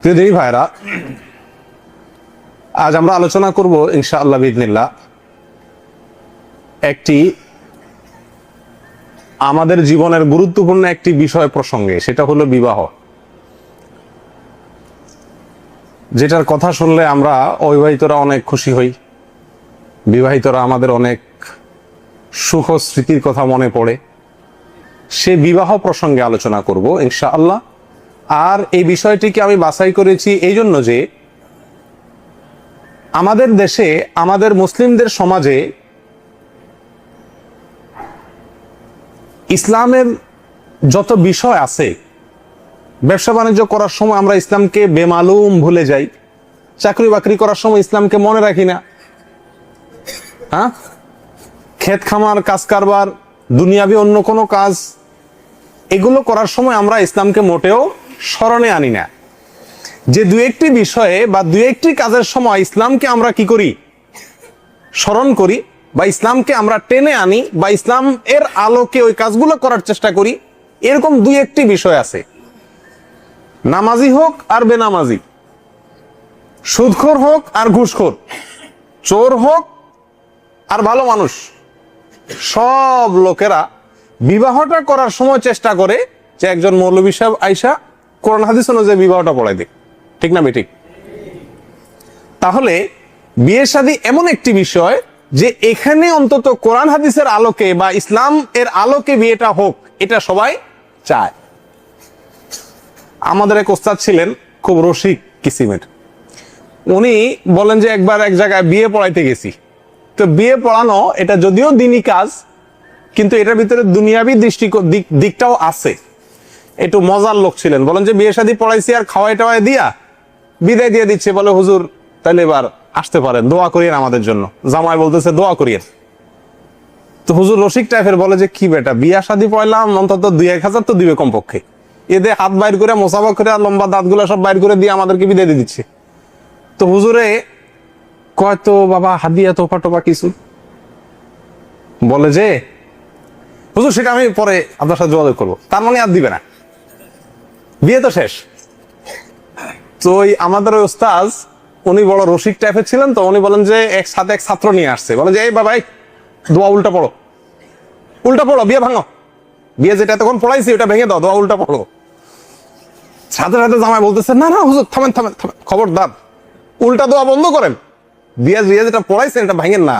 প্রিয় দিনী ভাইরা, আজ আমরা আলোচনা করব ইনশাআল্লাহ বিইذনিল্লাহ একটি আমাদের জীবনের গুরুত্বপূর্ণ একটি বিষয় প্রসঙ্গে, সেটা হলো বিবাহ। যেটার কথা শুনলে আমরা অবিবাহিতরা অনেক খুশি হই, বিবাহিতরা আমাদের অনেক সুখ স্মৃতির কথা মনে পড়ে। সে বিবাহ প্রসঙ্গে আলোচনা করব ইনশাআল্লাহ। আর এই বিষয়টিকে আমি বাছাই করেছি এই জন্য যে আমাদের দেশে, আমাদের মুসলিমদের সমাজে ইসলামের যত বিষয় আছে, ব্যবসা বাণিজ্য করার সময় আমরা ইসলামকে বেমালুম ভুলে যাই, চাকরি বাকরি করার সময় ইসলামকে মনে রাখি না, ক্ষেত খামার, কাজ কারবার, দুনিয়াবি অন্য কোনো কাজ, এগুলো করার সময় আমরা ইসলামকে মোটেও স্মরণে আনি না। যে দু একটি বিষয়ে বা দু একটি কাজের সময় ইসলামকে আমরা কি করি, স্মরণ করি, বা ইসলামকে আমরা টেনে আনি, বা ইসলাম এর আলোকে ওই কাজগুলো করার চেষ্টা করি, এরকম দুই একটি বিষয় আছে। নামাজি হোক আর বেনামাজি, সুদখোর হোক আর ঘুষখোর, চোর হোক আর ভালো মানুষ, সব লোকেরা বিবাহটা করার সময় চেষ্টা করে যে একজন মৌলবী সাহেব আইসা কোরআন হাদিস অনুযায়ী বিবাহটা পড়াই দেয়। ঠিক না বেঠিক? তাহলে বিয়ে শাদী এমন একটি বিষয় যে এখানে অন্তত কোরআন হাদিসের আলোকে বা ইসলাম এর আলোকে বিয়েটা হোক, এটা সবাই চায়। আমাদের এক ওস্তাদ ছিলেন, খুব রসিক কিসিমের। উনি বলেন যে একবার এক জায়গায় বিয়ে পড়াইতে গেছি, তো বিয়ে পড়ানো এটা যদিও দিনই কাজ, কিন্তু এটার ভিতরে দুনিয়াবি দিকটাও আছে। একটু মজার লোক ছিলেন। বলেন যে বিয়ে শাদী পড়াইছি আর খাওয়াই টাওয়াই দিয়া বিদায় দিয়ে দিচ্ছে, বলে হুজুর তাহলে এবার আসতে পারেন, দোয়া করিয়েন আমাদের জন্য। জামাই বলতেছে দোয়া করিয়েন। তো হুজুর রসিক টাইপের বলে যে কি বেটা, বিয়া শাদী পড়লাম, অন্তত 2-1000 তো দিবে কমপক্ষে। এদের হাত বাইর করে, মোসাফা করে, লম্বা দাঁতগুলো সব বাইর করে দিয়ে আমাদেরকে বিদায় দিয়ে দিচ্ছে। তো হুজুরে কয়, তো বাবা হাদিয়া তোফা টোপা কিছু? বলে যে হুজুর সেটা আমি পরে আপনার সাথে যোগাযোগ করবো। তার মানে আর দিবে না, বিয়ে তো শেষ। তো ওই আমাদের ওই ওস্তাদ, উনি বড় রসিক টাইপের ছিলেন। তো উনি বলেন যে এক সাথে এক ছাত্র নিয়ে আসছে, বলে যে এই বাবা দোয়া উল্টা পড়ো, উল্টা পড়ো, বিয়ে ভাঙো, বিয়ে যেটা তখন পড়াইছি ওটা ভেঙে দাও, দোয়া উল্টা পড়ো। সাথে সাথে জামাই বলতেছে না না হুজুর থামেন থামেন থামেন, খবরদার উল্টা দোয়া বন্ধ করেন, বিয়ে যেটা পড়াইছেন এটা ভাঙেন না।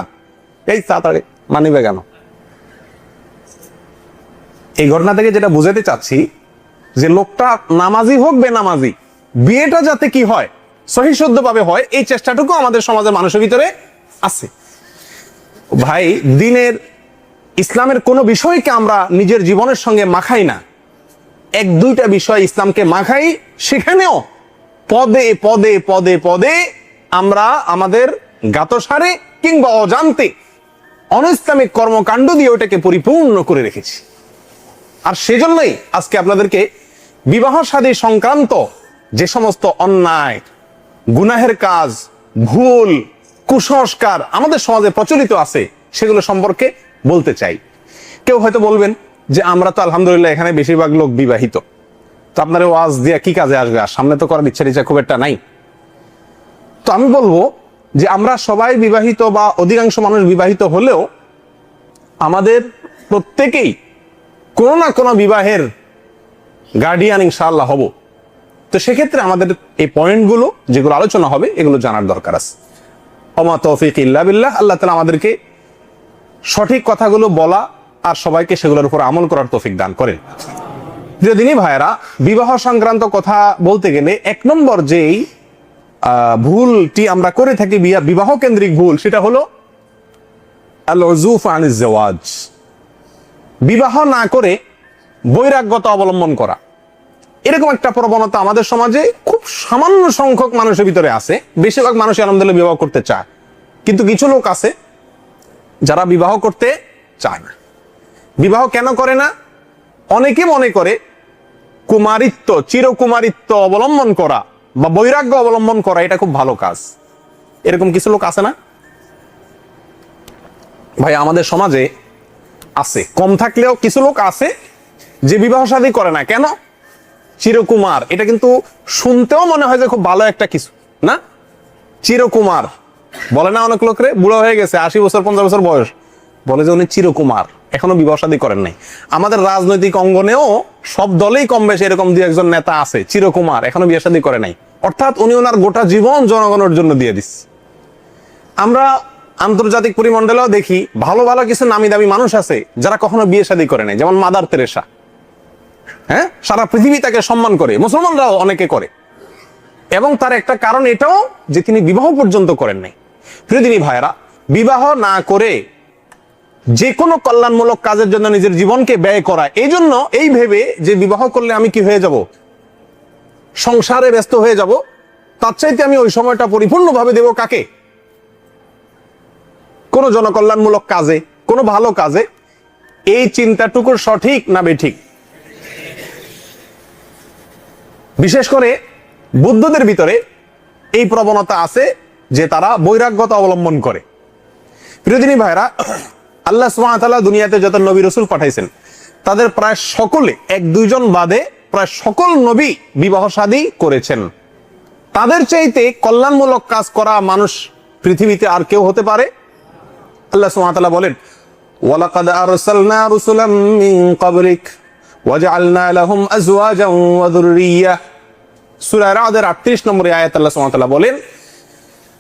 এই তাড়াতাড়ি মানিবে কেন? এই ঘটনা থেকে যেটা বুঝাতে চাচ্ছি যে লোকটা নামাজি হোক বেনামাজি, বিয়েটা যাতে কি হয়, সহিশুদ্ধ ভাবে হয়, এই চেষ্টাটুকু আমাদের সমাজের মানুষের ভিতরে আছে। ভাই, দিনের ইসলামের কোনো বিষয়কে আমরা নিজের জীবনের সঙ্গে মাখাই না, 1-2টা বিষয় ইসলামকে মাখাই, সেখানেও পদে পদে পদে পদে আমরা আমাদের জ্ঞাতসারে কিংবা অজান্তে অনইসলামিক কর্মকাণ্ড দিয়ে ওটাকে পরিপূর্ণ করে রেখেছি। আর সেজন্যই আজকে আপনাদেরকে বিবাহ শাদী সংক্রান্ত যে সমস্ত অন্যায়, গুনাহের কাজ, ভুল, কুসংস্কার আমাদের সমাজে প্রচলিত আছে, সেগুলো সম্পর্কে বলতে চাই। কেউ হয়তো বলবেন যে আমরা তো আলহামদুলিল্লাহ এখানে বেশিরভাগ লোক বিবাহিত, তো আপনার ওয়াজ দিয়া কি কাজে আসবে, আর সামনে তো করার ইচ্ছা খুব একটা নাই। তো আমি বলবো যে আমরা সবাই বিবাহিত বা অধিকাংশ মানুষ বিবাহিত হলেও আমাদের প্রত্যেকেই কোনো না কোনো বিবাহের গার্ডিয়ান ইনশাআল্লাহ হব। তো সেক্ষেত্রে আমাদের এই পয়েন্টগুলো যেগুলো আলোচনা হবে এগুলো জানার দরকার আছে। ওমা তৌফিক ইল্লা বিল্লাহ। আল্লাহ তাআলা আমাদেরকে সঠিক কথাগুলো বলা আর সবাইকে সেগুলোর উপর আমল করার তৌফিক দান করেন। প্রিয় দিনী ভাইয়েরা, বিবাহ সংক্রান্ত কথা বলতে গেলে 1 নম্বর যেই ভুলটি আমরা করে থাকি, বিবাহ কেন্দ্রিক ভুল, সেটা হলো আল উযুফ আনিজ জাওয়াজ, বিবাহ না করে বৈরাগ্যতা অবলম্বন করা। এরকম একটা প্রবণতা আমাদের সমাজে খুব সামান্য সংখ্যক মানুষের ভিতরে আছে। বেশিরভাগ মানুষ আলহামদুলিল্লাহ বিবাহ করতে চায়, কিন্তু কিছু লোক আছে যারা বিবাহ করতে চায় না। বিবাহ কেন করে না? অনেকে মনে করে কুমারিত্ব, চিরকুমারিত্ব অবলম্বন করা বা বৈরাগ্য অবলম্বন করা এটা খুব ভালো কাজ। এরকম কিছু লোক আছে না ভাই? আমাদের সমাজে আছে, কম থাকলেও কিছু লোক আছে যে বিবাহ শাদী করে না। কেন? চিরকুমার, এটা কিন্তু শুনতেও মনে হয় যে খুব ভালো একটা কিছু না? চিরকুমার বলে না অনেক লোকরে, বুড়ো হয়ে গেছে 80 বছর 50 বছর বয়স, বলে যে উনি চিরকুমার, এখনো বিবাহ শাদী করেন নাই। আমাদের রাজনৈতিক অঙ্গনেও সব দলেই কম বেশি এরকম দুই একজন নেতা আছে চিরকুমার, এখনো বিয়ে শাদী করে নাই, অর্থাৎ উনি ওনার গোটা জীবন জনগণের জন্য দিয়ে দিচ্ছে। আমরা আন্তর্জাতিক পরিমণ্ডলেও দেখি ভালো ভালো কিছু নামি দামি মানুষ আছে যারা কখনো বিয়ে শাদী করে নাই, যেমন মাদার তেরেসা। হ্যাঁ, সারা পৃথিবী তাকে সম্মান করে, মুসলমানরাও অনেকে করে, এবং তার একটা কারণ এটাও যে তিনি বিবাহ পর্যন্ত করেন নাই। প্রিয়দিনী ভাইরা, বিবাহ না করে যে কোনো কল্যাণমূলক কাজের জন্য নিজের জীবনকে ব্যয় করা, এই জন্য এই ভেবে যে বিবাহ করলে আমি কি হয়ে যাব, সংসারে ব্যস্ত হয়ে যাব, তার চাইতে আমি ওই সময়টা পরিপূর্ণভাবে দেব কাকে, কোন জনকল্যাণমূলক কাজে, কোন ভালো কাজে। এই চিন্তাটুকুর সঠিক না বেঠিক? বিশেষ করে বুদ্ধদের ভিতরে এই প্রবণতা আছে যে তারা বৈরাগ্যতা অবলম্বন করে। প্রিয়দিনী ভাইরা, আল্লাহ সুবহানাহু ওয়া তাআলা দুনিয়াতে যত নবী রাসূল পাঠাইছেন তাদের প্রায় সকলে, এক দুইজন বাদে প্রায় সকল নবী বিবাহ শাদী করেছেন। তাদের চাইতে কল্যাণমূলক কাজ করা মানুষ পৃথিবীতে আর কেউ হতে পারে? আল্লাহ সুবহানাহু ওয়া তাআলা বলেন, ওয়ালাকাদ আরসালনা রুসুলাম মিন ক্বাবলিক ওয়াজআলনা লাহুম আজওয়াজান ওয়া যুররিয়্যাহ। সূরা রাদের 38 নম্বর আয়াত আল্লাহ সুবহানাহু ওয়া তাআলা বলেন,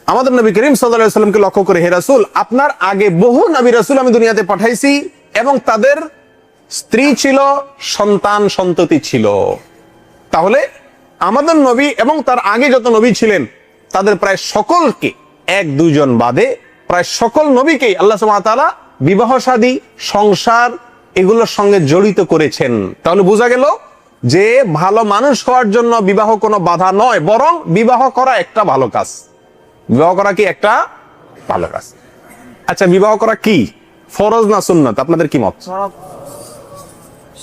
আমাদের নবী করিম সাল্লাল্লাহু আলাইহি ওয়াসাল্লামকে লক্ষ্য করে, হে রাসূল, আপনার আগে বহু নবী রাসূল আমি দুনিয়াতে পাঠাইছি এবং তাদের স্ত্রী ছিল, সন্তান সন্ততি ছিল। তাহলে আমাদের নবী এবং তার আগে যত নবী ছিলেন তাদের প্রায় সকলকে, এক দুইজন বাদে প্রায় সকল নবীকেই আল্লাহ সুবহানাহু ওয়া তাআলা বিবাহ শাদী, সংসার এগুলোর সঙ্গে জড়িত করেছেন। তাহলে বোঝা গেল যে ভালো মানুষ হওয়ার জন্য বিবাহ কোনো বাধা নয়, বরং বিবাহ করা একটা ভালো কাজ। বিবাহ করা কি একটা ভালো কাজ? আচ্ছা, বিবাহ করা কি ফরজ না সুন্নাত? আপনাদের কি মত?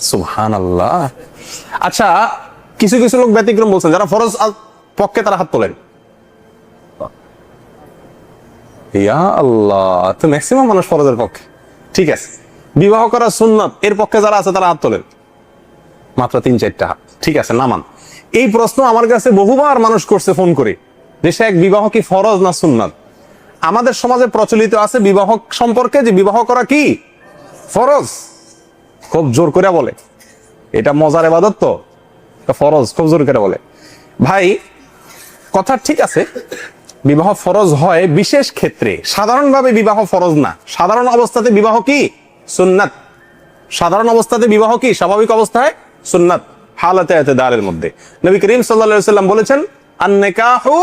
সুবহানাল্লাহ। আচ্ছা, কিছু কিছু লোক ব্যতিক্রম বলছেন, যারা ফরজ পক্ষে তারা হাত তোলেন। ইয়া আল্লাহ, তো ম্যাক্সিমাম মানুষ ফরজের পক্ষে। ঠিক আছে, বিবাহ করা সুন্নাত এর পক্ষে যারা আছে তারা হাত তোলেন, মাত্র 3-4টা হাত। ঠিক আছে, নামান। এই প্রশ্ন আমার কাছে বহুবার মানুষ করছে ফোন করে, যে শেখ, বিবাহ কি ফরজ না সুন্নাত? আমাদের সমাজে প্রচলিত আছে বিবাহ সম্পর্কে যে বিবাহ করা কি ফরজ, খুব জোর করে বলে। এটা মজার ইবাদত, তো ফরজ খুব জোর করে বলে। ভাই, কথা ঠিক আছে, বিবাহ ফরজ হয় বিশেষ ক্ষেত্রে, সাধারণভাবে বিবাহ ফরজ না। সাধারণ অবস্থাতে বিবাহ কি সুন্নাত। সাধারণ অবস্থাতে বিবাহ কি স্বাভাবিক অবস্থায় সুন্নাত, হালাতে ইতিদালের মধ্যে। নবী করিম সাল্লাল্লাহু আলাইহি ওয়াসাল্লাম বলেছেন, আন-নিকাহু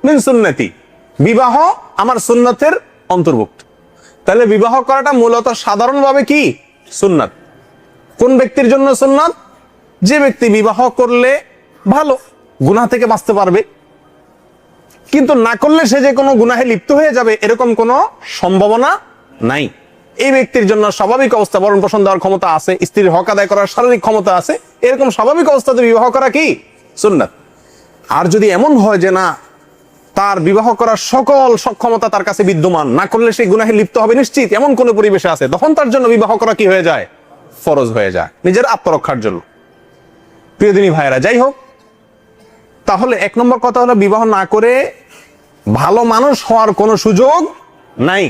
মিন সুন্নতি, বিবাহ আমার সুন্নতের অন্তর্ভুক্ত। তাহলে বিবাহ করাটা মূলত সাধারণভাবে কি সুন্নাত। কোন ব্যক্তির জন্য সুন্নাত? যে ব্যক্তি বিবাহ করলে ভালো, গুনাহ থেকে বাঁচতে পারবে, কিন্তু না করলে সে যে কোনো গুনাহে লিপ্ত হয়ে যাবে এরকম কোনো সম্ভাবনা নাই। এই ব্যক্তির জন্য স্বাভাবিক অবস্থা, ভরণ পোষণ দেওয়ার ক্ষমতা আছে, স্ত্রীর হক আদায় করার শারীরিক ক্ষমতা আছে, এরকম স্বাভাবিক অবস্থাতে বিবাহ করা কি সুন্নাত। আর যদি এমন হয় যে না, তার বিবাহ করার সকল সক্ষমতা তার কাছে বিদ্যমান, না করলে সে গুনাহে লিপ্ত হবে নিশ্চিত, এমন কোন পরিবেশে আছে, তখন তার জন্য বিবাহ করা কি হয়ে যায়? ফরজ হয়ে যায়, নিজের আত্মরক্ষার জন্য। প্রিয়দিনী ভাইয়েরা, যাই হোক, তাহলে এক নম্বর কথা হলো, বিবাহ না করে ভালো মানুষ হওয়ার কোনো সুযোগ নাই।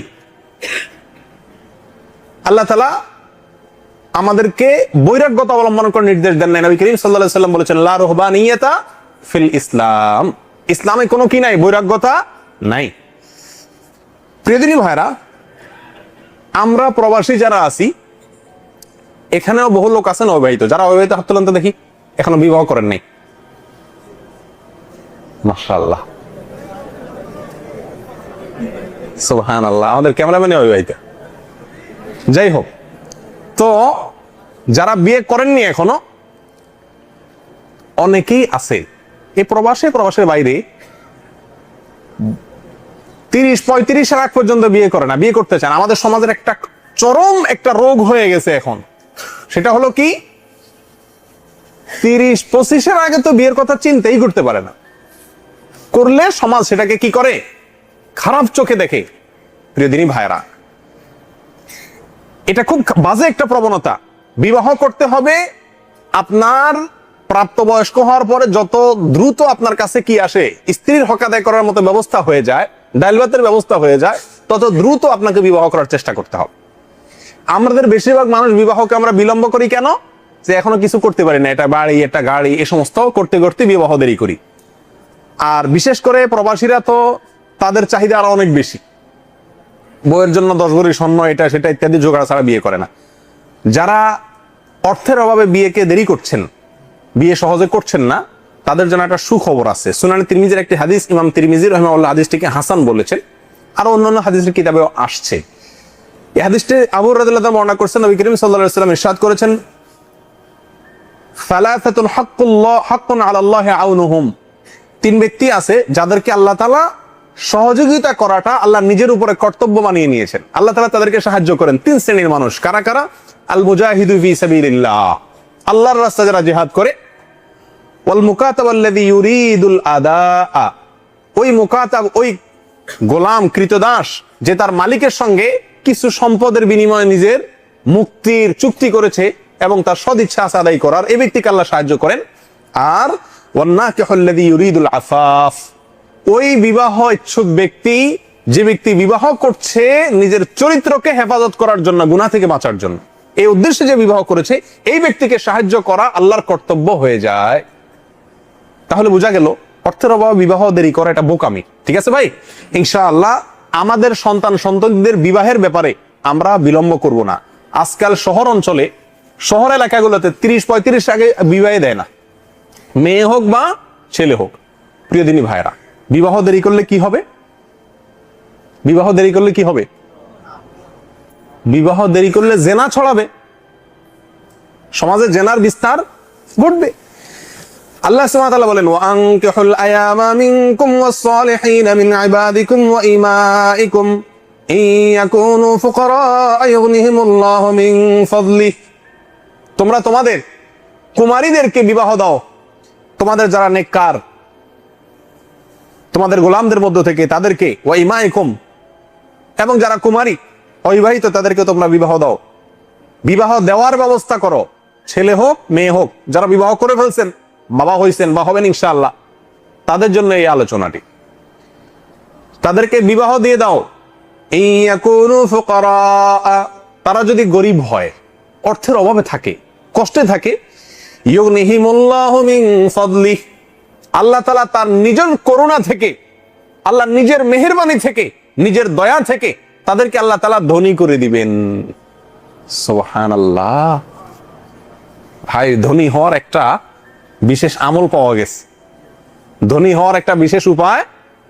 আল্লাহ তাআলা আমাদেরকে বৈরাগ্যতা অবলম্বন করে নির্দেশ দেন নাই। নবী করিম সাল্লাল্লাহু আলাইহি ওয়াসাল্লাম বলেছেন, লা রুহবানিয়াতা ফিল ইসলাম, ইসলামে কোনো কি নাই, বৈরাগ্যতা নাই। প্রিয়দিনী ভাইরা, আমরা প্রবাসী যারা আছি, এখানেও বহু লোক আছেন অবিবাহিত। যারা অবিবাহিত হাত তোলেন তো দেখি, এখনো বিবাহ করেন নাই। মাশাআল্লাহ, সুবহানাল্লাহ, আমাদের ক্যামেরাম্যান অবিবাহিত। যাই হোক, তো যারা বিয়ে করেননি এখনো অনেকেই আছে এই প্রবাসের বাইরে 30-35 আগ পর্যন্ত বিয়ে করে না, বিয়ে করতে চান। আমাদের সমাজের একটা চরম একটা রোগ হয়ে গেছে এখন, সেটা হলো কি 30-25 আগে তো বিয়ের কথা চিন্তাই করতে পারে না, করলে সমাজ সেটাকে কি করে, খারাপ চোখে দেখে। প্রিয়দিনী ভাইরা, এটা খুব বাজে একটা প্রবণতা। বিবাহ করতে হবে আপনার প্রাপ্তবয়স্ক হওয়ার পরে যত দ্রুত আপনার কাছে কি আসে, স্ত্রীর হক আদায় করার মতো ব্যবস্থা হয়ে যায়, ডাইল ভাতের ব্যবস্থা হয়ে যায়, তত দ্রুত আপনাকে বিবাহ করার চেষ্টা করতে হবে। আমাদের বেশিরভাগ মানুষ বিবাহকে আমরা বিলম্ব করি কেন? যে এখনো কিছু করতে পারি না, এটা বাড়ি, এটা গাড়ি, এ সমস্ত করতে করতে বিবাহ দেরি করি। আর বিশেষ করে প্রবাসীরা তো তাদের চাহিদা আরো অনেক বেশি, বউয়ের জন্য 10 ভরি স্বর্ণ, এটা সেটা ইত্যাদি জোগাড় ছাড়া বিয়ে করে না। যারা অর্থের অভাবে বিয়েকে দেরি করছেন, বিয়ে সহজে করছেন না, তাদের জন্য একটা সুখবর আছে। সুনানে তিরমিজির একটি হাদিস, ইমাম তিরমিজি রাহিমাহুল্লাহ হাদিসটিকে হাসান বলেছেন, আর অন্যান্য হাদিসের কিতাবেও আসছে। এই হাদিসটি আবু হুরায়রা রাদিয়াল্লাহু আনহু বর্ণনা করেছেন, নবী করিম সাল্লাল্লাহু আলাইহি ওয়াসাল্লাম ইরশাদ করেছেন, সালাসাতুন হাক্কুন আলাল্লাহি আউনুহুম, 3 ব্যক্তি আছে যাদেরকে আল্লাহ তাআলা সহযোগিতা করাটা আল্লাহ নিজের উপরে কর্তব্য বানিয়ে নিয়েছেন। আল্লাহ তাআলা তাদেরকে সাহায্য করেন। 3 শ্রেণীর মানুষ। কারা কারা? আল মুজাহিদু ফি সাবিলিল্লাহ, আল্লাহর রাস্তায় যারা জিহাদ করে, ওয়াল মুকাতাব আল্লাযী ইউরিদুল আদাআ, ওই মুকাতাব, ওই গোলাম কৃতদাস যে তার মালিকের সঙ্গে কিছু সম্পদের বিনিময়ে নিজের মুক্তির চুক্তি করেছে এবং তার সদিচ্ছা আদায় করার, এই ব্যক্তিকে আল্লাহ সাহায্য করেন। আর ওয়ান্নাকিহুল্লাযী ইউরিদুল আফাফ, ওই বিবাহ ইচ্ছুক ব্যক্তি, যে ব্যক্তি বিবাহ করছে নিজের চরিত্রকে হেফাজত করার জন্য, গুনাহ থেকে বাঁচার জন্য, এই উদ্দেশ্যে যে বিবাহ করেছে, এই ব্যক্তিকে সাহায্য করা আল্লাহর কর্তব্য হয়ে যায়। তাহলে বোঝা গেল অর্থের অভাবে বিবাহ দেরি করা এটা বোকামি। ঠিক আছে ভাই? ইনশাআল্লাহ আমাদের সন্তানদের বিবাহের ব্যাপারে আমরা বিলম্ব করব না। আজকাল শহর অঞ্চলে, শহর এলাকাগুলোতে 30-35 আগে বিবাহে দেয় না, মেয়ে হোক বা ছেলে হোক। প্রিয় দিনী ভাইরা, বিবাহ দেরি করলে কি হবে? বিবাহ দেরি করলে কি হবে? বিবাহ দেরি করলে জেনা ছড়াবে, সমাজে জেনার বিস্তার ঘটবে। আল্লাহ সুবহানাহু ওয়া তাআলা বলেন, ওয়া আনকিহুল আয়ামা মিনকুম ওয়াস-সালিহিনা মিন ইবাদিকুম ওয়া ইমাইকুম ইন ইয়াকুনু ফুকারা ইউগনিহিমুল্লাহু মিন ফাদলিহি, তোমরা তোমাদের কুমারীদেরকে বিবাহ দাও, তোমাদের যারা নেককার, তোমাদের গোলামদের মধ্য থেকে তাদেরকে, ওয়া ইমাইকুম, এবং যারা কুমারী অবিবাহিত তাদেরকে তোমরা বিবাহ দাও। বিবাহ দেওয়ার ব্যবস্থা করো, ছেলে হোক মেয়ে হোক, যারা বিবাহ করে ফেলছেন, বাবা হইছেন বা হবেন ইনশাআল্লাহ, তাদের জন্য এই আলোচনাটি। তাদেরকে বিবাহ দিয়ে দাও। ইয়াকুনু ফুকারা, তারা যদি গরিব হয়, অর্থের অভাবে থাকে, কষ্টে থাকে, ইউগনিহিমুল্লাহু মিন ফাদলিহি, আল্লাহ তাআলা তার নিজের করুণা থেকে, আল্লাহ নিজের মেহেরবানি থেকে, নিজের দয়া থেকে তাদেরকে আল্লাহ তাআলা ধনী করে দিবেন। সুবহানাল্লাহ। ভাই, ধনী হওয়ার একটা বিশেষ আমল পাওয়া গেছে, ধনী হওয়ার একটা বিশেষ উপায়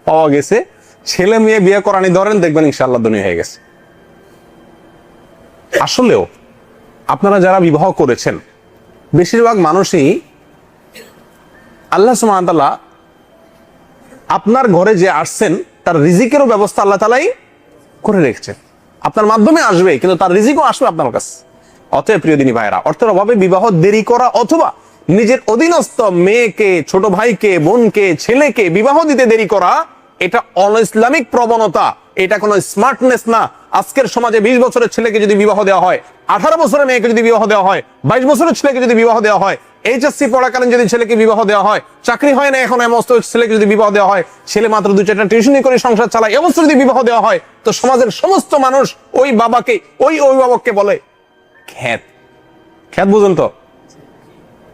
পাওয়া গেছে। ছেলে মেয়ে বিয়ে করানি ধরেন, দেখবেন ইনশাআল্লাহ ধনী হয়ে গেছে। আসলেও আপনারা যারা বিবাহ করেছেন, বেশিরভাগ মানুষই আল্লাহ সুবহানাহু ওয়া তাআলা আপনার ঘরে যে আসছেন তার রিজিকেরও ব্যবস্থা আল্লাহ তাআলাই করে রেখেছেন। আপনার মাধ্যমে আসবে, কিন্তু তার রিজিকও আসবে আপনার কাছে। অতএব প্রিয় দিনী ভাইরা, অর্থের অভাবে বিবাহ দেরি করা অথবা নিজের অধীনস্থ মেয়েকে, ছোট ভাইকে, বোনকে, ছেলেকে বিবাহ দিতে দেরি করা, এটা অনইসলামিক প্রবণতা, এটা কোনো স্মার্টনেস না। আজকের সমাজে 20 বছরের ছেলেকে যদি বিবাহ দেওয়া হয়, 18 বছরের মেয়েকে যদি বিবাহ দেওয়া হয়, 22 বছরের ছেলেকে যদি বিবাহ দেওয়া হয়, এইচএসসি পড়াকালীন যদি ছেলেকে বিবাহ দেওয়া হয়, চাকরি হয় না এখন এমন ছেলেকে যদি বিবাহ দেওয়া হয়, ছেলে মাত্র 2-4টা টিউশনি করে সংসার চালায়, এমন যদি বিবাহ দেওয়া হয়, তো সমাজের সমস্ত মানুষ ওই বাবাকে, ওই অভিভাবককে বলে খ্যাত। খ্যাত বুঝুন তো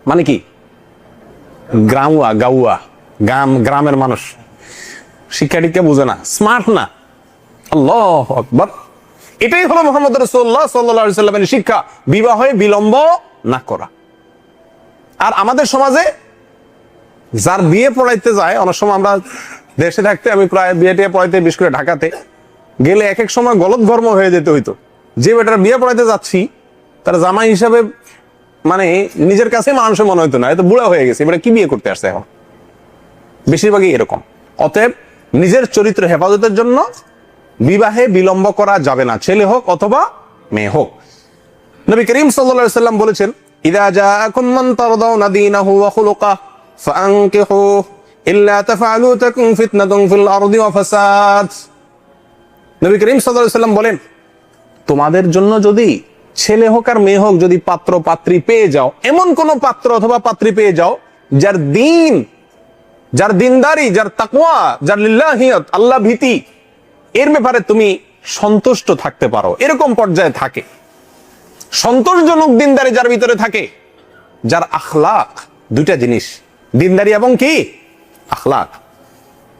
মানে কি? গ্রামুয়া, গাউয়া, গ্রামের মানুষ, শিক্ষা টিক্ষা বুঝে না, স্মার্ট না। আল্লাহু আকবার। এটাই হলো মুহাম্মদ রাসূলুল্লাহ সাল্লাল্লাহু আলাইহি ওয়াসাল্লামের শিক্ষা, বিবাহে বিলম্ব না করা। আর আমাদের সমাজে যার বিয়ে পড়াইতে যায়, অনেক সময় আমরা দেশে থাকতে, আমি প্রায় বিয়ে টিয়ে পড়াইতে, বিশেষ করে ঢাকাতে গেলে এক এক সময় গলত ধর্ম হয়ে যেতে হইতো। যে বেটার বিয়ে পড়াইতে যাচ্ছি তার জামাই হিসাবে মানে নিজের কাছে মানুষের মনে হইতো না, এত বুড়া হয়ে গেছে, এবারে কি বিয়ে করতে আসছে এখন। বেশিরভাগই এরকম। অতএব নিজের চরিত্র হেফাজতের জন্য বিবাহে বিলম্ব করা যাবে না, ছেলে হোক অথবা মেয়ে হোক। নবী করিম সাল্লাল্লাহু আলাইহি ওয়াসাল্লাম বলেছেন, ইযা জাআকুম মান তারদাউনা দীনাহু ওয়া খুলুকাহু ফাআনকিহু ইল্লা তাফআলু তাকুন ফিতনাতুন ফিল আরদি ওয়া ফাসাদ। নবী করিম সাল্লাল্লাহু আলাইহি ওয়াসাল্লাম বলেন, তোমাদের জন্য যদি ছেলে হোক আর মেয়ে হোক, যদি পাত্র পাত্রী পেয়ে যাও, এমন কোন পাত্র অথবা পাত্রী পেয়ে যাও যার দিন, যার দিনদারি, যার তাকওয়া, যার লিল্লাহিয়ত, আল্লাহ ভীতি, এর ব্যাপারে তুমি সন্তুষ্ট থাকতে পারো, এরকম পর্যায়ে থাকে, সন্তোষজনক দিনদারি যার ভিতরে থাকে, যার আখলাক, দুইটা জিনিস, দিনদারি এবং কি আখলাক।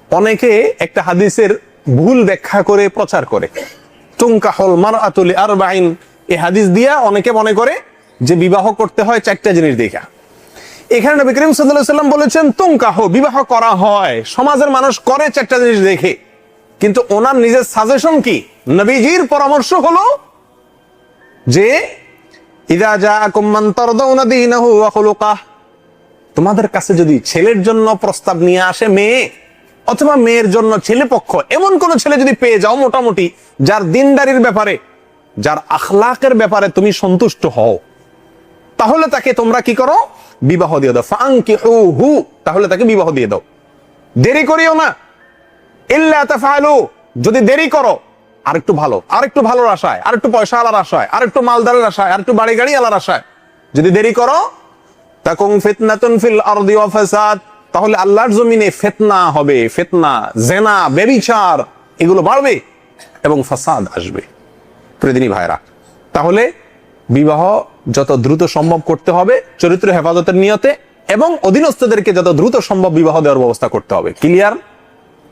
অনেকে একটা হাদিসের ভুল ব্যাখ্যা করে প্রচার করে, তুনকাহুল মারআতু লিআরবাইন, এই হাদিস দিয়া অনেকে মনে করে যে বিবাহ করতে হয় চারটা জিনিস দেখা। এখানে নবী করিম সাল্লাল্লাহু আলাইহি ওয়াসাল্লাম বলেছেন তুনকাহু, বিবাহ করা হয়, সমাজের মানুষ করে চারটা জিনিস দেখে, কিন্তু ওনার নিজের সাজেশন কি, নবীজির পরামর্শ হলো যে ইযা জাআকুম মান তারদাউনা দীনাহু ওয়া খুলুকাহ, তোমাদের কাছে যদি ছেলের জন্য প্রস্তাব নিয়ে আসে মেয়ে, অথবা মেয়ের জন্য ছেলে পক্ষ, এমন কোন ছেলে যদি পেয়ে যাও মোটামুটি, যার দিনদারির ব্যাপারে, যার আখলাকের ব্যাপারে তুমি সন্তুষ্ট হও, তাহলে তাকে তোমরা কি করো, বিবাহ দিয়ে দাও। ফানকিহুহু, তাহলে তাকে বিবাহ দিয়ে দাও, দেরি করিও না। ইল্লা তাফআলু, যদি দেরি করো, আরেকটু ভালো, আরেকটু ভালোর আশায়, আরেকটু পয়সা আলার আশায়, আরেকটু মালদারের আশায়, আরেকটু বাড়ি গাড়ি আলার আশায় যদি দেরি করো, তাকুন ফিতনাতুন ফিল আরদি ওয়া ফাসাদ, তাহলে আল্লাহর জমিনে ফিতনা হবে, ফিতনা, জিনা, ব্যভিচার, এগুলো বাড়বে এবং ফাসাদ আসবে। প্রিয়দিনী ভাইরা, তাহলে বিবাহ যত দ্রুত সম্ভব করতে হবে চরিত্র হেফাজতের নিয়তে, এবং অধীনস্থদেরকে যত দ্রুত সম্ভব বিবাহ দেওয়ার ব্যবস্থা করতে হবে। ক্লিয়ার?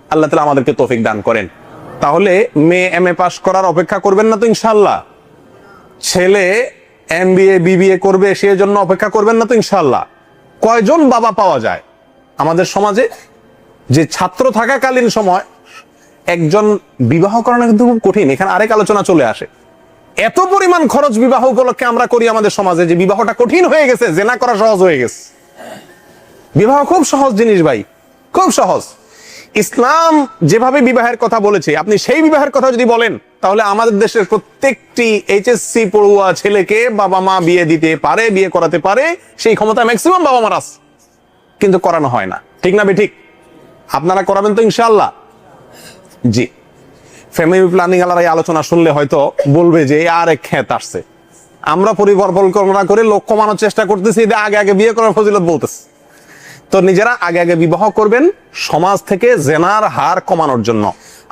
আল্লাহ তাআলা আমাদেরকে তৌফিক দান করেন। তাহলে মেয়ে এমএ পাস করার অপেক্ষা করবেন না তো ইনশাআল্লাহ, ছেলে এমবিএ বিবিএ করবে সে জন্য অপেক্ষা করবেন না তো ইনশাআল্লাহ। কয়জন বাবা পাওয়া যায় আমাদের সমাজে যে ছাত্র থাকাকালীন সময় একজন বিবাহ করানো কিন্তু খুব কঠিন। এখানে আরেক আলোচনা চলে আসে, এত পরিমাণ খরচ বিবাহ উপলক্ষে আমরা করি আমাদের সমাজে যে বিবাহটা কঠিন হয়ে গেছে, জেনা করা সহজ হয়ে গেছে। বিবাহ খুব সহজ জিনিস ভাই, খুব সহজ। ইসলাম যেভাবে বিবাহের কথা বলেছে, আপনি সেই বিবাহের কথা যদি বলেন, তাহলে আমাদের দেশের প্রত্যেকটি এইচএসসি পড়ুয়া ছেলেকে বাবা মা বিয়ে দিতে পারে, বিয়ে করাতে পারে, সেই ক্ষমতা ম্যাক্সিমাম বাবা মার আছে, কিন্তু করানো হয় না। ঠিক না বেঠিক? আপনারা করাবেন তো ইনশাআল্লাহ? জি। ফ্যামিলি প্ল্যানিং আলার এই আলোচনা শুনলে হয়তো বলবে যে আর এক খেত আসছে, আমরা পরিকল্পনা করে লোক কমানোর চেষ্টা করতেছি, আগে আগে বিয়ে করার ফজিলত বলতেছে। তো নিজেরা আগে আগে বিবাহ করবেন সমাজ থেকে জেনার হার কমানোর জন্য।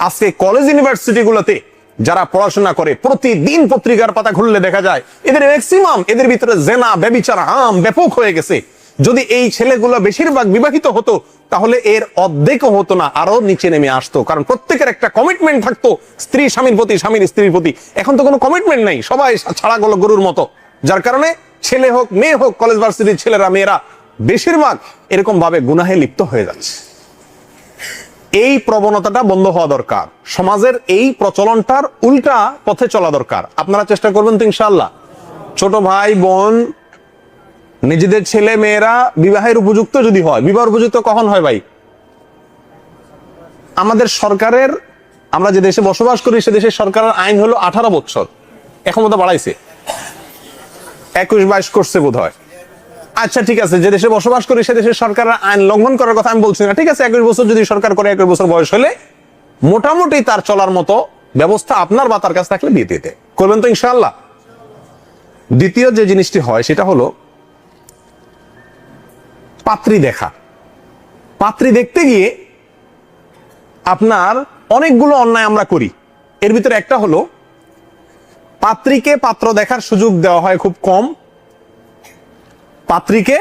আজকে কলেজ ইউনিভার্সিটি গুলোতে যারা পড়াশোনা করে, প্রতিদিন পত্রিকার পাতা খুললে দেখা যায় এদের ম্যাক্সিমাম, এদের ভিতরে জেনা, ব্যভিচার ব্যাপক হয়ে গেছে। যদি এই ছেলেগুলো বেশিরভাগ বিবাহিত হতো, তাহলে এর অর্ধেকও হতো না, আরো নিচে নেমে আসতো। কারণ প্রত্যেকের একটা কমিটমেন্ট থাকতো, স্ত্রী স্বামীর প্রতি, স্বামীর স্ত্রীর প্রতি। এখন তো কোনো কমিটমেন্ট নাই, সবাই ছাড়া গেল গরুর মতো। যার কারণে ছেলে হোক মেয়ে হোক, কলেজ ভার্সিটির ছেলেরা মেয়েরা বেশিরভাগ এরকম ভাবে গুনাহে লিপ্ত হয়ে যাচ্ছে। এই প্রবণতাটা বন্ধ হওয়া দরকার, সমাজের এই প্রচলনটার উল্টা পথে চলা দরকার। আপনারা চেষ্টা করবেন তো ইনশাআল্লাহ? ছোট ভাই বোন নিজেদের ছেলে মেয়েরা বিবাহের উপযুক্ত যদি হয়, বিবাহ উপযুক্ত কখন হয় ভাই? আমাদের সরকারের, আমরা যে দেশে বসবাস করি সে দেশের সরকারের আইন হলো 18 বছর, এখন বোধহয় বাড়াইছে, 21-22 করছে বোধ হয়। আচ্ছা ঠিক আছে, যে দেশে বসবাস করি সে দেশের সরকারের আইন লঙ্ঘন করার কথা আমি বলছি না, ঠিক আছে। 21 বছর যদি সরকার করে, 21 বছর বয়স হলে মোটামুটি তার চলার মতো ব্যবস্থা আপনার বা তার কাছে থাকলে বিয়ে দিতে করবেন তো ইনশাআল্লাহ। দ্বিতীয় যে জিনিসটি হয় সেটা হলো পাত্রী দেখা। পাত্রী দেখতে গিয়ে আপনার অনেকগুলো অন্যায় আমরা করি। এর ভিতরে একটা হলো পাত্রীকে পাত্র দেখার সুযোগ দেওয়া হয় খুব কম, পাত্রীকে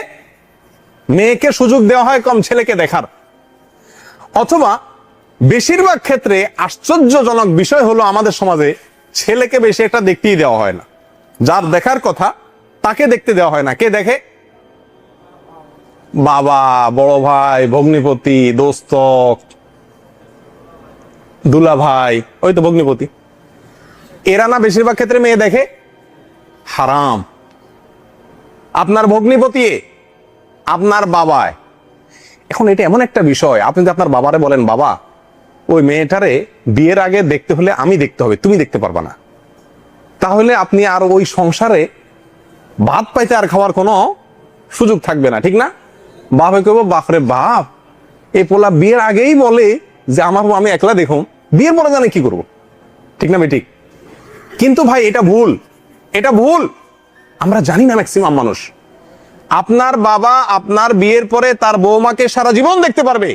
মেয়েকে সুযোগ দেওয়া হয় কম ছেলেকে দেখার। অথবা বেশিরভাগ ক্ষেত্রে আশ্চর্যজনক বিষয় হলো আমাদের সমাজে ছেলেকে বেশি একটা দেখতেই দেওয়া হয় না, যার দেখার কথা তাকে দেখতে দেওয়া হয় না। কে দেখে? বাবা, বড় ভাই, ভগ্নিপতি, দোস্ত, দুলা ভাই, ওই তো ভগ্নিপতি, এরা না বেশিরভাগ ক্ষেত্রে মেয়ে দেখে। হারাম। আপনার ভগ্নিপতি, আপনার বাবায়। এখন এটা এমন একটা বিষয়, আপনি যদি আপনার বাবারে বলেন, বাবা ওই মেয়েটারে বিয়ের আগে দেখতে হলে আমি দেখতে হবে, তুমি দেখতে পারবা না, তাহলে আপনি আর ওই সংসারে ভাত পাইতে আর খাওয়ার কোনো সুযোগ থাকবে না, ঠিক না? বাপে কইব, বাপরে বাপ, এই পোলা বিয়ের আগেই বলে যে আমার আমি একলা দেখুন, বিয়ের পরে জানে কি করব, ঠিক না? ঠিক। কিন্তু ভাই এটা ভুল, এটা ভুল। আমরা জানি না ম্যাক্সিমাম মানুষ। আপনার বাবা আপনার বিয়ের পরে তার বৌমাকে সারা জীবন দেখতে পারবে,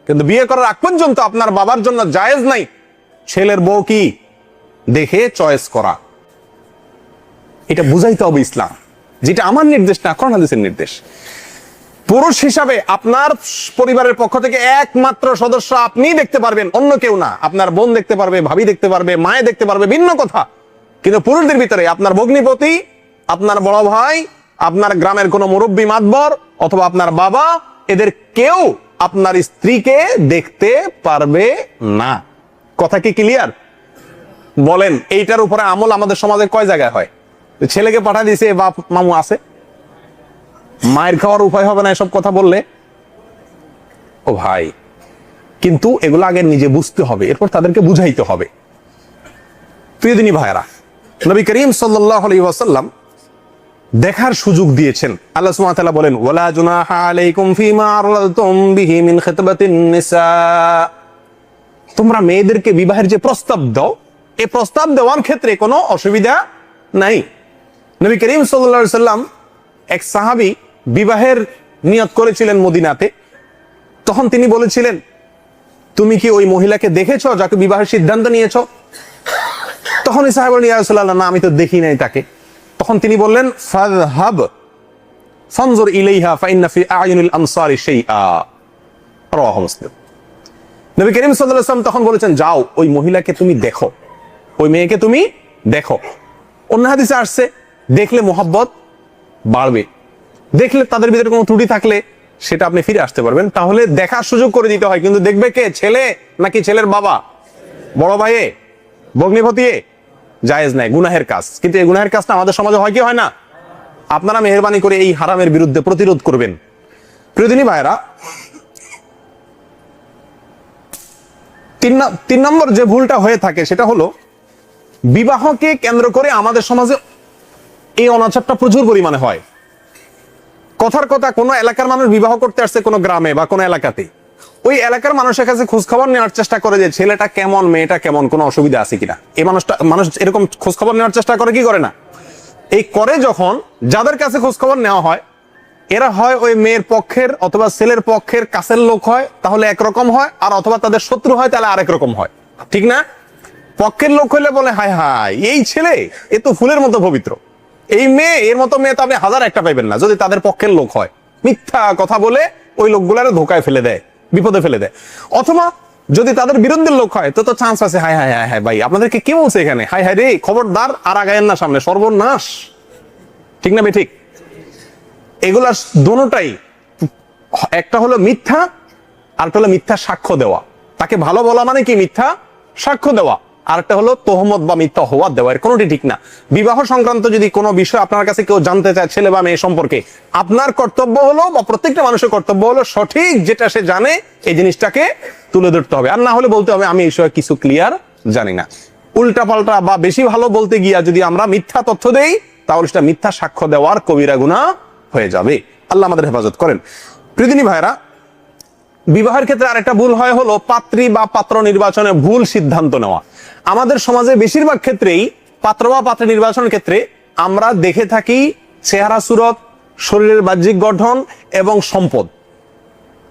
কিন্তু বিয়ে করার আগ পর্যন্ত আপনার বাবার জন্য জায়েজ নাই ছেলের বউ কি দেখে চয়েস করা। এটা বুঝাইতে হবে ইসলাম, যেটা আমার নির্দেশ না, কোরআন হাদিসের নির্দেশ। পুরুষ হিসাবে আপনার পরিবারের পক্ষ থেকে একমাত্র সদস্য আপনিই দেখতে পারবেন, অন্য কেউ না। আপনার বোন দেখতে পারবে, ভাবি দেখতে পারবে, মায়ে দেখতে পারবে, ভিন্ন কথা। কিন্তু পুরুষদের ভিতরে আপনার ভগ্নিপতি, আপনার বড় ভাই, আপনার গ্রামের কোন মুরব্বী মাতবর অথবা আপনার বাবা, এদের কেউ আপনার স্ত্রীকে দেখতে পারবে না। কথা কি ক্লিয়ার? বলেন এইটার উপরে আমল আমাদের সমাজে কয় জায়গায় হয়? ছেলেকে পাঠা দিয়েছে, বাপ মামু আছে, মায়ের খাওয়ার উপায় হবে না এসব কথা বললে। ও ভাই, কিন্তু এগুলো আগে নিজে বুঝতে হবে, এরপর তাদেরকে বুঝাইতে হবে। প্রিয় দিনী ভাইরা, নবী করিম সাল্লাল্লাহু আলাইহি ওয়াসাল্লাম দেখার সুযোগ দিয়েছেন। আল্লাহ সুবহানাহু ওয়া তাআলা বলেন, ওয়ালা জুনাহা আলাইকুম ফিমা আরলাতুম বিহি মিন খিতবাতিন নিসা। তোমরা মেয়েদেরকে বিবাহের যে প্রস্তাব দাও, এই প্রস্তাব দেওয়ার ক্ষেত্রে কোনো অসুবিধা নাই। নবী করিম সাল্লাল্লাহু আলাইহি ওয়াসাল্লাম এক সাহাবী বিবাহের নিয়ত করেছিলেন মদিনাতে। তখন তিনি বলেছিলেন, তুমি কি ওই মহিলাকে দেখেছো যাকে বিবাহের সিদ্ধান্ত নিয়েছো? তখন এই সাহাবী বললেন, ইয়া রাসূলুল্লাহ, না আমি তো দেখি নাই তাকে। তখন তিনি বললেন, ফাযহাব ফানজুর ইলাইহা ফাইন্না ফি আ'য়ুনিল আনসারি শাইআ, রাওয়াহু মুসলিম। নবী করিম সাল্লাল্লাহু আলাইহি ওয়াসাল্লাম তখন বলেছেন, যাও ওই মহিলাকে তুমি দেখো, ওই মেয়েকে তুমি দেখো। অন্য হাদিসে আসছে, দেখলে মোহাব্বত বাড়বে, দেখলে তাদের ভিতরে কোনো ত্রুটি থাকলে সেটা আপনি ফিরে আসতে পারবেন। তাহলে দেখার সুযোগ করে দিতে হয়, কিন্তু দেখবে কে? ছেলে নাকি ছেলের বাবা, বড় ভাইয়ে, ভগ্নিপতিয়ে? জায়েজ নাই, গুনাহের কাজ। কিন্তু এই গুনাহের কাজটা আমাদের সমাজে হয় কি হয় না? আপনারা মেহেরবানি করে এই হারামের বিরুদ্ধে প্রতিরোধ করবেন। প্রিয়দিনী ভাইরা, তিন নম্বর যে ভুলটা হয়ে থাকে সেটা হলো, বিবাহকে কেন্দ্র করে আমাদের সমাজে এই অনাচারটা প্রচুর পরিমাণে হয়। কথার কথা, কোনো এলাকার মানুষ বিবাহ করতে আসছে কোনো গ্রামে বা কোনো এলাকাতে, ওই এলাকার মানুষের কাছে খোঁজ খবর নেওয়ার চেষ্টা করে যে ছেলেটা কেমন, মেয়েটা কেমন, কোনো অসুবিধা আছে কিনা। এই মানুষ এরকম খোঁজ খবর নেওয়ার চেষ্টা করে কি করে না? এই করে যখন যাদের কাছে খোঁজ খবর নেওয়া হয়, এরা হয় ওই মেয়ের পক্ষের অথবা ছেলের পক্ষের কাছের লোক হয়, তাহলে একরকম হয়, আর অথবা তাদের শত্রু হয়, তাহলে আরেক রকম হয়। ঠিক না? পক্ষের লোক হইলে বলে, হায় হায়, এই ছেলে এ তো ফুলের মতো পবিত্র, এই মেয়ে, এর মতো মেয়ে তো আপনি হাজার একটা পাইবেন না। যদি তাদের পক্ষের লোক হয়, মিথ্যা কথা বলে ওই লোকগুলার ধোকায় ফেলে দেয়, বিপদে ফেলে দেয়। অথবা যদি তাদের বিরুদ্ধের লোক হয়, তো চান্স আছে, হায় হায় হায় হায় ভাই, আপনাদেরকে কে বলছে এখানে, হায় হায় রে, খবরদার আর আগায়েন না সামনে, সর্বনাশ। ঠিক না বে ঠিক? এগুলা দোনোটাই, একটা হলো মিথ্যা, আরেকটা হলো মিথ্যা সাক্ষ্য দেওয়া। তাকে ভালো বলা মানে কি? মিথ্যা সাক্ষ্য দেওয়া। আরেকটা হলো তোহমত বা মিথ্যা হওয়া দেওয়া। এর কোনোটি ঠিক না। বিবাহ সংক্রান্ত যদি কোনো বিষয় আপনার কাছে কেউ জানতে চায়, ছেলে বা মেয়ে সম্পর্কে, আপনার কর্তব্য হলো, বা প্রত্যেকটা মানুষের কর্তব্য হলো, সঠিক যেটা সে জানে এই জিনিসটাকে তুলে ধরতে হবে। আর না হলে বলতে হবে, আমি এই বিষয়ে কিছু ক্লিয়ার জানি না। উল্টা পাল্টা বা বেশি ভালো বলতে গিয়া যদি আমরা মিথ্যা তথ্য দেই, তাহলে সেটা মিথ্যা সাক্ষ্য দেওয়ার কবিরা গুনাহ হয়ে যাবে। আল্লাহ আমাদের হেফাজত করেন। প্রিয়দিনী ভাইরা, বিবাহের ক্ষেত্রে আরেকটা ভুল হয় হলো পাত্রী বা পাত্র নির্বাচনে ভুল সিদ্ধান্ত নেওয়া। আমাদের সমাজে বেশিরভাগ ক্ষেত্রেই পাত্র বা পাত্রী নির্বাচনের ক্ষেত্রে আমরা দেখে থাকি চেহারা সুরত, শরীরের বাহ্যিক গঠন এবং সম্পদ।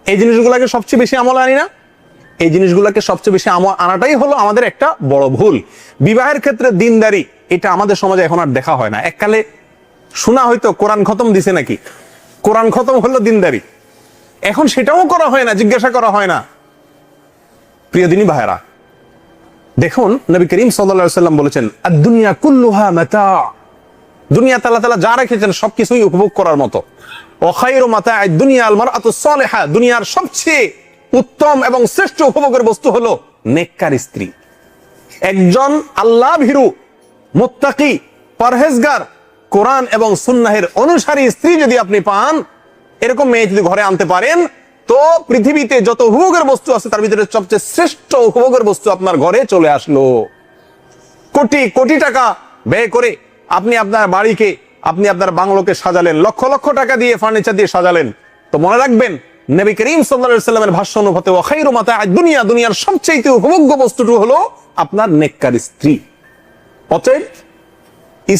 এই জিনিসগুলোকে সবচেয়ে বেশি আমল আনি না? এই জিনিসগুলোকে সবচেয়ে বেশি আমল আনাটাই হলো আমাদের একটা বড় ভুল। বিবাহের ক্ষেত্রে দিনদারি, এটা আমাদের সমাজে এখন আর দেখা হয় না। এককালে শোনা হয়তো কোরআন খতম দিছে নাকি, কোরআন খতম হলো দিনদারি, এখন সেটাও করা হয় না, জিজ্ঞাসা করা হয় না। প্রিয় দিনী ভাইরা, দেখুন নবী করিম সাল্লাল্লাহু আলাইহি ওয়াসাল্লাম বলেছেন, আদ-দুনিয়া কুল্লুহা মাতা। দুনিয়াতে আল্লাহ তাআলা যা রেখেছেন সবকিছুই উপভোগ করার মতো। ওয়া খায়রু মাতা'আদ দুনিয়া আল মারআতুস সালিহা। দুনিয়ার সবচেয়ে উত্তম এবং শ্রেষ্ঠ উপভোগের বস্তু হলো নেককার স্ত্রী। একজন আল্লাহ ভীরু, মুত্তাকি, পরহেজগার, কোরআন এবং সুন্নাহের অনুসারী স্ত্রী যদি আপনি পান, এরকম মেয়ে যদি ঘরে আনতে পারেন, তো পৃথিবীতে যত উপভোগের বস্তু আছে তার ভিতরে সবচেয়ে শ্রেষ্ঠ উপভোগের বস্তু আপনার ঘরে চলে আসলো। কোটি কোটি টাকা ব্যয় করে আপনি আপনার বাড়িকে, আপনি আপনার বাংলোকে সাজালেন, লক্ষ লক্ষ টাকা দিয়ে ফার্নিচার দিয়ে সাজালেন, তো মনে রাখবেন নবী করিম সাল্লাল্লাহু আলাইহি ওয়াসাল্লামের ভাষ্য অনুপাতে ওয়া খায়রু মাতা'আদ দুনিয়া, দুনিয়ার সবচেয়ে উপভোগ্য বস্তুটি হলো আপনার নেককার স্ত্রী। অতএব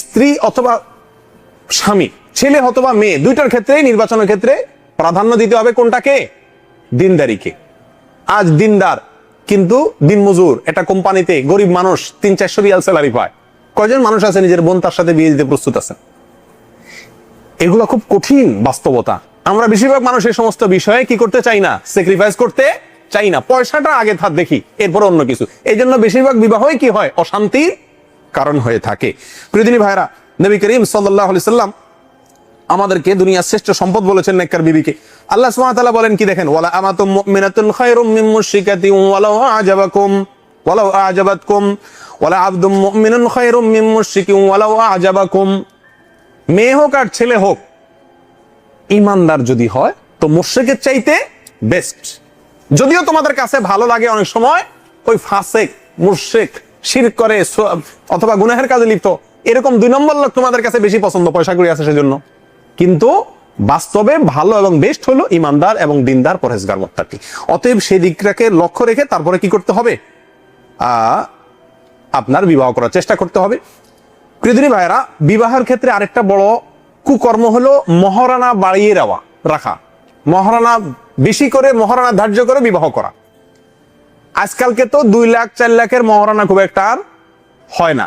স্ত্রী অথবা স্বামী, ছেলে অথবা মেয়ে, দুইটার ক্ষেত্রে নির্বাচনের ক্ষেত্রে প্রাধান্য দিতে হবে কোনটাকে? দিনদারিকে। আজ দিনদার কিন্তু দিনমজুর, একটা কোম্পানিতে গরিব মানুষ 300-400 রিয়াল স্যালারি পায়। কয়জন মানুষ আছে নিজের বোন তার সাথে বিয়ে দিতে প্রস্তুত আছেন? এগুলো খুব কঠিন বাস্তবতা। আমরা বেশিরভাগ মানুষ এই সমস্ত বিষয়ে কি করতে চাই না, স্যাক্রিফাইস করতে চাই না। পয়সাটা আগে থাক দেখি, এরপর অন্য কিছু। এই জন্য বেশিরভাগ বিবাহই কি হয়, অশান্তির কারণ হয়ে থাকে। প্রিয়দিনী ভাইরা, নবী করিম সাল্লাল্লাহু আলাইহি সাল্লাম আমাদেরকে দুনিয়ার শ্রেষ্ঠ সম্পদ বলেছেন নেককার বিবিকে। আল্লাহ সুবহানাহু ওয়া তাআলা বলেন কি দেখেন, ওয়ালা আমাতুম মুমিনাতুন খায়রুম মিন মুশরিকাতিন ওয়ালাউ আ'জাবাতকুম ওয়ালা আবদুম মুমিনুন খায়রুম মিন মুশরিকিন ওয়ালাউ আ'জাবাকুম। মেয়ে হোক আর ছেলে হোক, ঈমানদার যদি হয় তো মুশরিকের চাইতে বেস্ট। যদিও তোমাদের কাছে ভালো লাগে অনেক সময় ওই ফাসেক, মুশরিক, শিরক করে অথবা গুনাহের কাজে লিপ্ত, এরকম 2 নম্বর লোক তোমাদের কাছে বেশি পছন্দ, পয়সা কড়ি আছে সেজন্য। কিন্তু বাস্তবে ভালো এবং বেস্ট হলো ইমানদার এবং দিনদার, পরহেজগার, মুত্তাকি। অতএব সেই দিকটাকে লক্ষ্য রেখে তারপরে কি করতে হবে, আপনার বিবাহ করার চেষ্টা করতে হবে। প্রিয়দিনী ভাইরা, বিবাহের ক্ষেত্রে আরেকটা বড় কুকর্ম হলো মহারানা বাড়িয়ে রাখা, মহারানা বেশি করে, মহারানা ধার্য করে বিবাহ করা। আজকালকে তো 2 লাখ 4 লাখের মহারানা খুব একটা আর হয় না,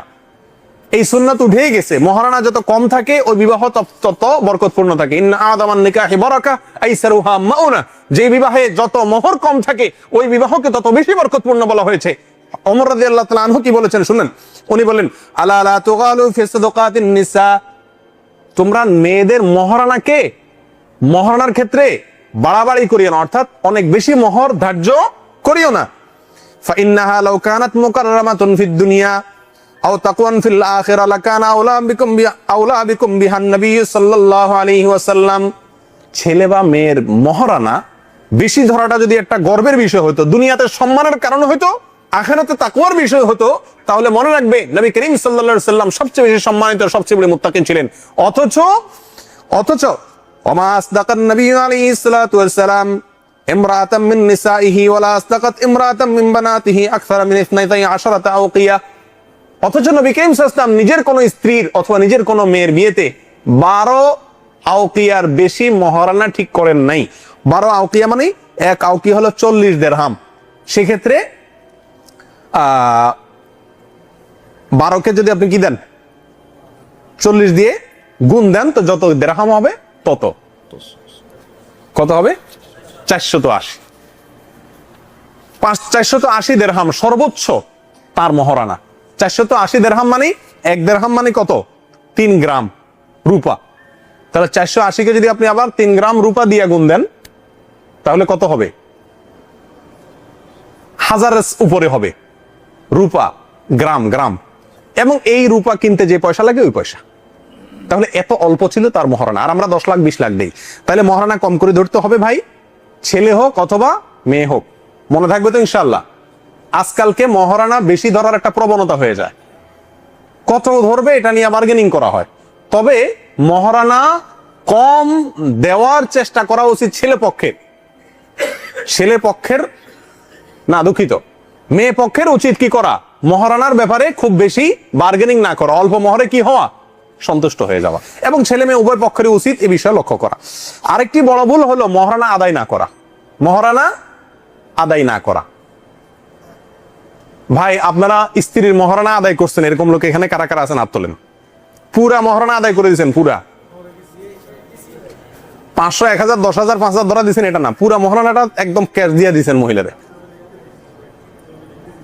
এই সুন্নাত উঠেই গেছে। মহারানা যত কম থাকে ওই বিবাহ তত বরকতপূর্ণ থাকে। ইন্না আদামান নিকাহি বারাকা আইসারুহা মাউনা, যে বিবাহে যত মোহর কম থাকে ওই বিবাহকে তত বেশি বরকতপূর্ণ বলা হয়েছে। ওমর রাদিয়াল্লাহু তাআলা আনহু কি বলেছেন শুনেন, উনি বলেন, আলা লা তুগালু ফি সাদাকাতিন নিসা, তোমরা মেয়েদের মহারানার ক্ষেত্রে বাড়াবাড়ি করিও না, অর্থাৎ অনেক বেশি মোহর ধার্য করিও না। ফা ইন্নাহা লাউ কানাত মুকাররামাতুন ফিদ দুনিয়া আও তাকওয়ান ফিল আখিরা লাকানা আউলা বিকুম বিহান নবী সাল্লাল্লাহু আলাইহি ওয়াসাল্লাম। ছেলে বা মেয়ের মহারানা বেশি ধরাটা যদি একটা গর্বের বিষয় হতো, দুনিয়াতে সম্মানের কারণ হতো, আখিরাতে তাকওয়ার বিষয় হতো, তাহলে মনে রাখবে নবী করিম সাল্লাল্লাহু আলাইহি ওয়াসাল্লাম সবচেয়ে বেশি সম্মানিত, সবচেয়ে বড় মুত্তাকি ছিলেন। অথচ ওমা আসদাকান নবী আলাইহিস সালাতু ওয়াস সালাম ইমরাতাম মিন নিসাইহি ওয়ালা আসদাকাত ইমরাতাম মিন বানাতিহি আকসারা মিন 12 আওকিয়া। অথচ নবী করিম সাল্লাল্লাহু আলাইহি ওয়াসাল্লাম নিজের কোন স্ত্রীর অথবা নিজের কোন মেয়ের বিয়েতে 12 আওকিয়ার বেশি মহারানা ঠিক করেন নাই। 12 আওকিয়া মানে 1 আওকিয়া হলো 40 দিরহাম। সেক্ষেত্রে 12কে যদি আপনি কি দেন, 40 দিয়ে গুণ দেন, তো যত দিরহাম হবে তত কত হবে, 480। 480 দিরহাম সর্বোচ্চ তার মহারানা। 480 দিরহাম মানে 1 দিরহাম মানে কত, 3 গ্রাম রূপা। তাহলে 480কে যদি আপনি আবার 3 গ্রাম রূপা দিয়ে গুণ দেন তাহলে কত হবে, 1000 উপরে হবে রূপা, গ্রাম। এবং এই রূপা কিনতে যে পয়সা লাগে ওই পয়সা। তাহলে এত অল্প ছিল তার মহারানা, আর আমরা 10 লাখ 20 লাখ দেই। তাহলে মহারানা কম করে ধরতে হবে ভাই, ছেলে হোক অথবা মেয়ে হোক। মনে থাকবে তো ইনশাআল্লাহ। আজকালকে মহারানা বেশি ধরার একটা প্রবণতা হয়ে যায়, কত ধরবে এটা নিয়ে বার্গেনিং করা হয়। তবে মহারানা কম দেওয়ার চেষ্টা করা উচিত ছেলে পক্ষের না, দুঃখিত, মেয়ে পক্ষের উচিত কি করা, মহারানার ব্যাপারে খুব বেশি বার্গেনিং না করা, অল্প মহরে কি হওয়া, সন্তুষ্ট হয়ে যাওয়া। এবং ছেলে মেয়ে উভয় পক্ষের উচিত এই বিষয়ে লক্ষ্য করা। আরেকটি বড় ভুল হলো মহারানা আদায় না করা। ভাই, আপনারা স্ত্রীর মহারানা আদায় করছেন, এরকম লোক এখানে কারা কারা আছেন হাত তোলেন। পুরা মহারানা আদায় করে দিয়েছেন, পুরা 500, 1000, 10,000, 5,000 ধরা দিয়েছেন, এটা না, পুরা মহারানাটা একদম ক্যাশ দিয়ে দিয়েছেন মহিলাদের,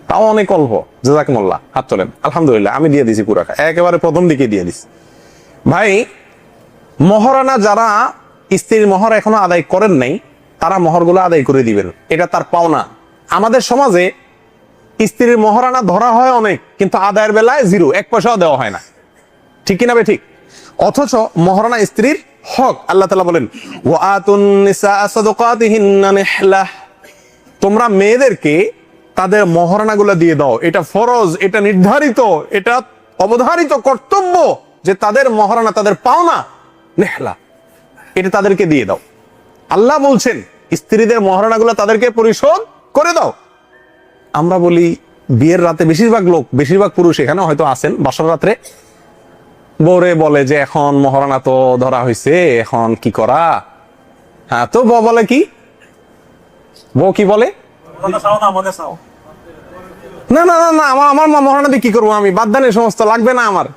তাও অনেক অল্প। জাযাকুমুল্লাহ, হাত তোলেন। আলহামদুলিল্লাহ, আমি দিয়ে দিছি পুরা, একেবারে প্রথম দিকে দিয়ে দিছি। ভাই, মহারানা যারা স্ত্রীর মহর এখনো আদায় করেন নাই, তারা মহরগুলো আদায় করে দিবেন, এটা তার পাওনা। আমাদের সমাজে স্ত্রীর মহারানা ধরা হয় অনেক, কিন্তু আদায়ের বেলায় 0, 1 পয়সাও দেওয়া হয় না, ঠিক কিনা বে ঠিক? অথচ মহারানা স্ত্রীর হক। আল্লাহ তাআলা বলেন, ওয়া আতুন নিসা সাদাকাতিহিন্না নিহলা, তোমরা মেয়েদেরকে তাদের মহারানাগুলো দিয়ে দাও। এটা ফরজ, এটা নির্ধারিত, এটা অবধারিত কর্তব্য যে তাদের মহারানা, তাদের পাওনা নেহলা, এটা তাদেরকে দিয়ে দাও। আল্লাহ বলছেন স্ত্রীদের মহারানাগুলো তাদেরকে পরিশোধ করে দাও। আমরা বলি বিয়ের রাতে বেশিরভাগ পুরুষ এখানে হয়তো আছেন, বাসর রাত্রে বউরে বলে যে এখন মহারানা তো ধরা হয়েছে, এখন কি করা? হ্যাঁ, তো বউ বলে কি, বউ কি বলে, না না না না, আমার মহারানা দিয়ে কি করবো আমি, বাদ দেন, এই সমস্ত লাগবে না আমার।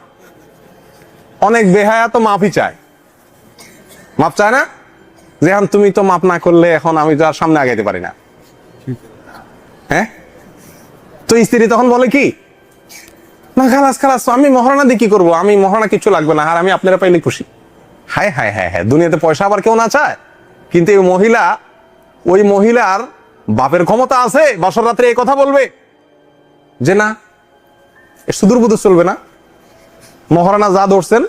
অনেক বেহায়া তো মাফই চায়, মাপ চায় না, যে এখন তুমি তো মাপ না করলে এখন আমি তো আর সামনে আগাইতে পারি না। হ্যাঁ, তো স্ত্রী তখন বলে কি, না খালাস খালাস, আমি মহারানা দিয়ে কি করবো, আমি মহারানা কিছু লাগবে না, আর আমি আপনারা পাইলে খুশি। হায় হায় হায় হায়, দুনিয়াতে পয়সা আবার কেউ না চায়? কিন্তু ওই মহিলার বাপের ক্ষমতা আছে বাসর রাত্রে এই কথা বলবে যে না, সুদূর বুদূর চলবে না, মহারানা যা ধরছেন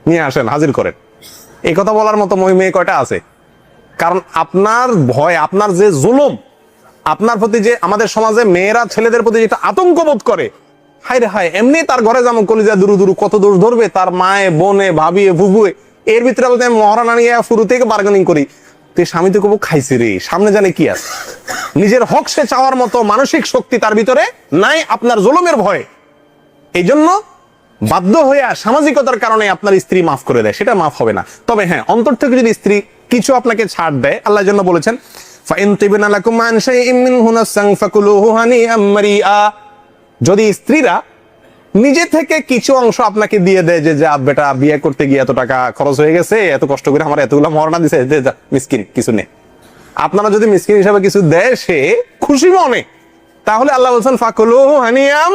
নিয়ে আসেন, হাজির করেন। এই কথা বলার মতো মেয়ে কয়টা আছে? কারণ আপনার ভয়, আপনার যে জুলুম, আপনার প্রতি যে আমাদের সমাজে মেয়েরা ছেলেদের প্রতি যেটা আতঙ্ক বোধ করে, হায় রে হায়, এমনি তার ঘরে যেমন কলিজা দুরু দুরু কত দোষ ধরবে, তার মায়ে বোনে ভাবিয়ে বুবুয়ে, এর ভিতরে বলতে আমি মহারানা নিয়ে শুরু থেকে বার্গেনিং করি, তুই স্বামী তো কবু খাইছি রে, সামনে জানে কি আছে। নিজের হক সে চাওয়ার মতো মানসিক শক্তি তার ভিতরে নাই, আপনার জুলুমের ভয়ে। এই জন্য বাধ্য হয়ে সামাজিকতার কারণে আপনার স্ত্রী মাফ করে দেয়, সেটা মাফ হবে না। তবে হ্যাঁ, অন্তর থেকে যদি স্ত্রী কিছু আপনাকে ছাড় দেয়, আল্লাহর জন্য বলেছেন যদি স্ত্রীরা নিজে থেকে কিছু অংশ আপনাকে দিয়ে দেয়, যে বেটা বিয়ে করতে গিয়ে এত টাকা খরচ হয়ে গেছে, এত কষ্ট করে আমার এতগুলো মহারানা দিছে, মিসকিন কিছু নেই, আপনারা যদি মিসকিন হিসাবে কিছু দেয় সে খুশি মনে, তাহলে আল্লাহ বলছেন ফাকুলুহু হানিয়াম